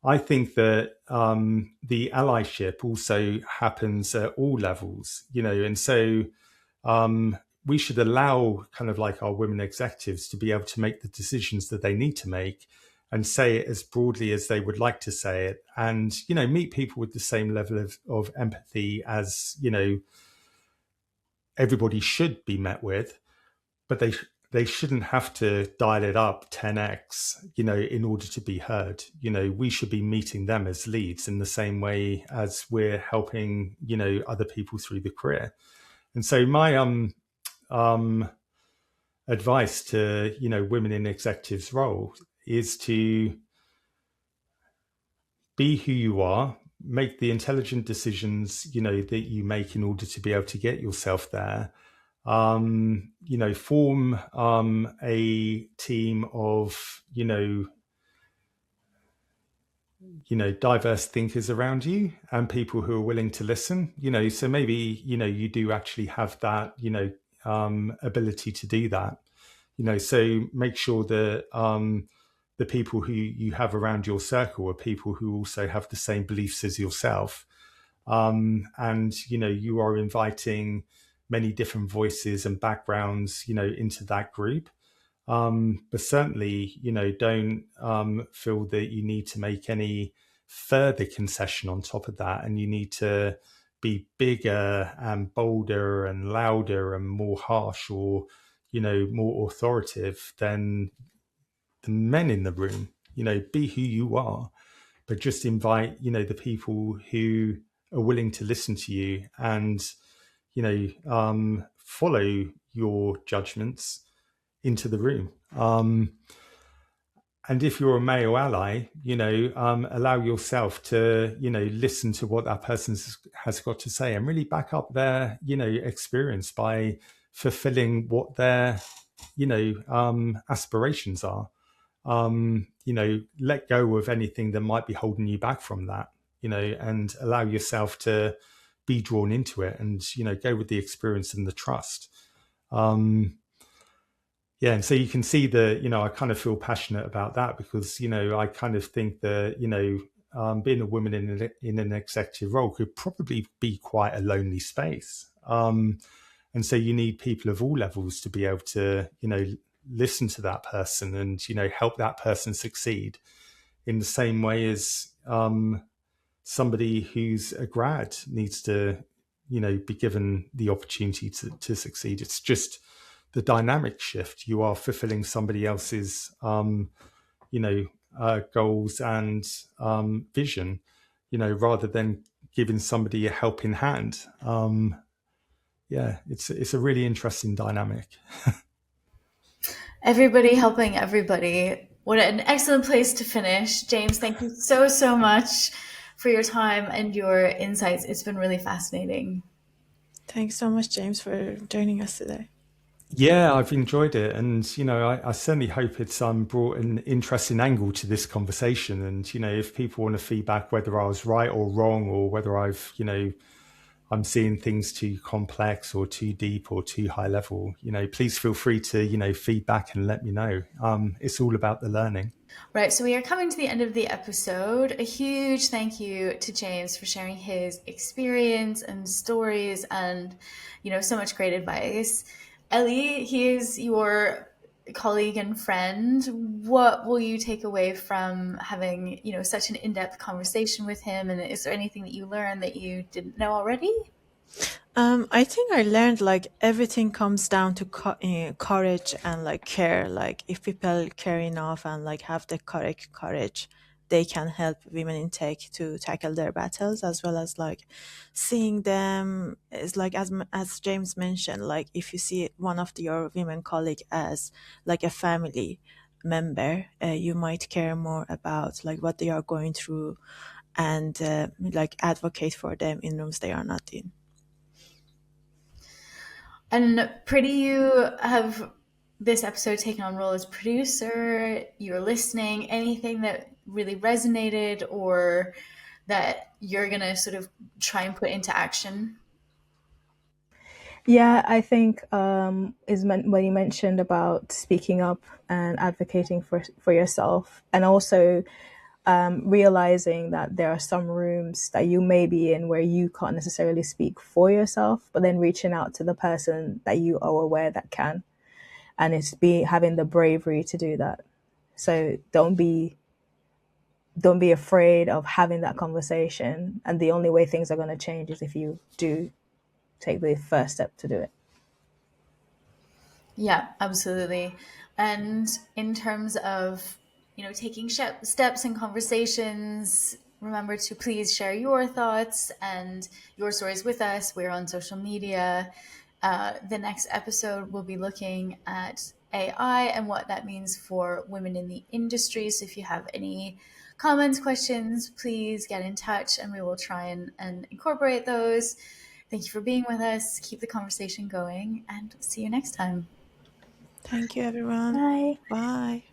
I think that the allyship also happens at all levels, and so we should allow kind of like our women executives to be able to make the decisions that they need to make and say it as broadly as they would like to say it, and meet people with the same level of empathy as everybody should be met with, but they shouldn't have to dial it up 10x in order to be heard. We should be meeting them as leads in the same way as we're helping other people through the career. And so my advice to women in executives role is to be who you are, make the intelligent decisions, that you make in order to be able to get yourself there. Form a team of, diverse thinkers around you and people who are willing to listen, so maybe, you do actually have that, ability to do that, so make sure that, the people who you have around your circle are people who also have the same beliefs as yourself. And, you are inviting many different voices and backgrounds, into that group. But certainly, don't feel that you need to make any further concession on top of that. And you need to be bigger and bolder and louder and more harsh or, more authoritative than the men in the room. Be who you are, but just invite, the people who are willing to listen to you and, follow your judgments into the room. And if you're a male ally, allow yourself to, listen to what that person has got to say and really back up their, experience by fulfilling what their, aspirations are. Let go of anything that might be holding you back from that, and allow yourself to be drawn into it and, go with the experience and the trust. And so you can see that, I kind of feel passionate about that because, I kind of think that, being a woman in an executive role could probably be quite a lonely space. And so you need people of all levels to be able to, listen to that person and, help that person succeed in the same way as somebody who's a grad needs to, be given the opportunity to succeed. It's just the dynamic shift. You are fulfilling somebody else's, goals and vision, rather than giving somebody a helping hand. It's a really interesting dynamic. Everybody helping everybody. What an excellent place to finish. James, thank you so, so much for your time and your insights. It's been really fascinating. Thanks so much, James, for joining us today. Yeah, I've enjoyed it. And, I certainly hope it's brought an interesting angle to this conversation. And, if people want to feedback whether I was right or wrong or whether I've I'm seeing things too complex or too deep or too high level, please feel free to, feedback and let me know. It's all about the learning. Right, so we are coming to the end of the episode. A huge thank you to James for sharing his experience and stories and, so much great advice. Ellie, he is your colleague and friend. What will you take away from having, such an in-depth conversation with him? And is there anything that you learned that you didn't know already? I think I learned like everything comes down to courage and like care. Like if people care enough and like have the correct courage, they can help women in tech to tackle their battles, as well as like seeing them is like as James mentioned, like if you see one of your women colleague as like a family member, you might care more about like what they are going through and like advocate for them in rooms they are not in. And Pretty, you have this episode taken on role as producer. You're listening. Anything that really resonated or that you're going to sort of try and put into action? Yeah, I think when you mentioned about speaking up and advocating for yourself, and also realizing that there are some rooms that you may be in where you can't necessarily speak for yourself, but then reaching out to the person that you are aware that can, and it's having the bravery to do that. So don't be afraid of having that conversation, and the only way things are going to change is if you do take the first step to do it. Yeah, absolutely. And in terms of, taking steps and conversations, remember to please share your thoughts and your stories with us. We're on social media. The next episode, we'll be looking at AI and what that means for women in the industry. So if you have any comments, questions, please get in touch and we will try and incorporate those. Thank you for being with us. Keep the conversation going and see you next time. Thank you, everyone. Bye. Bye.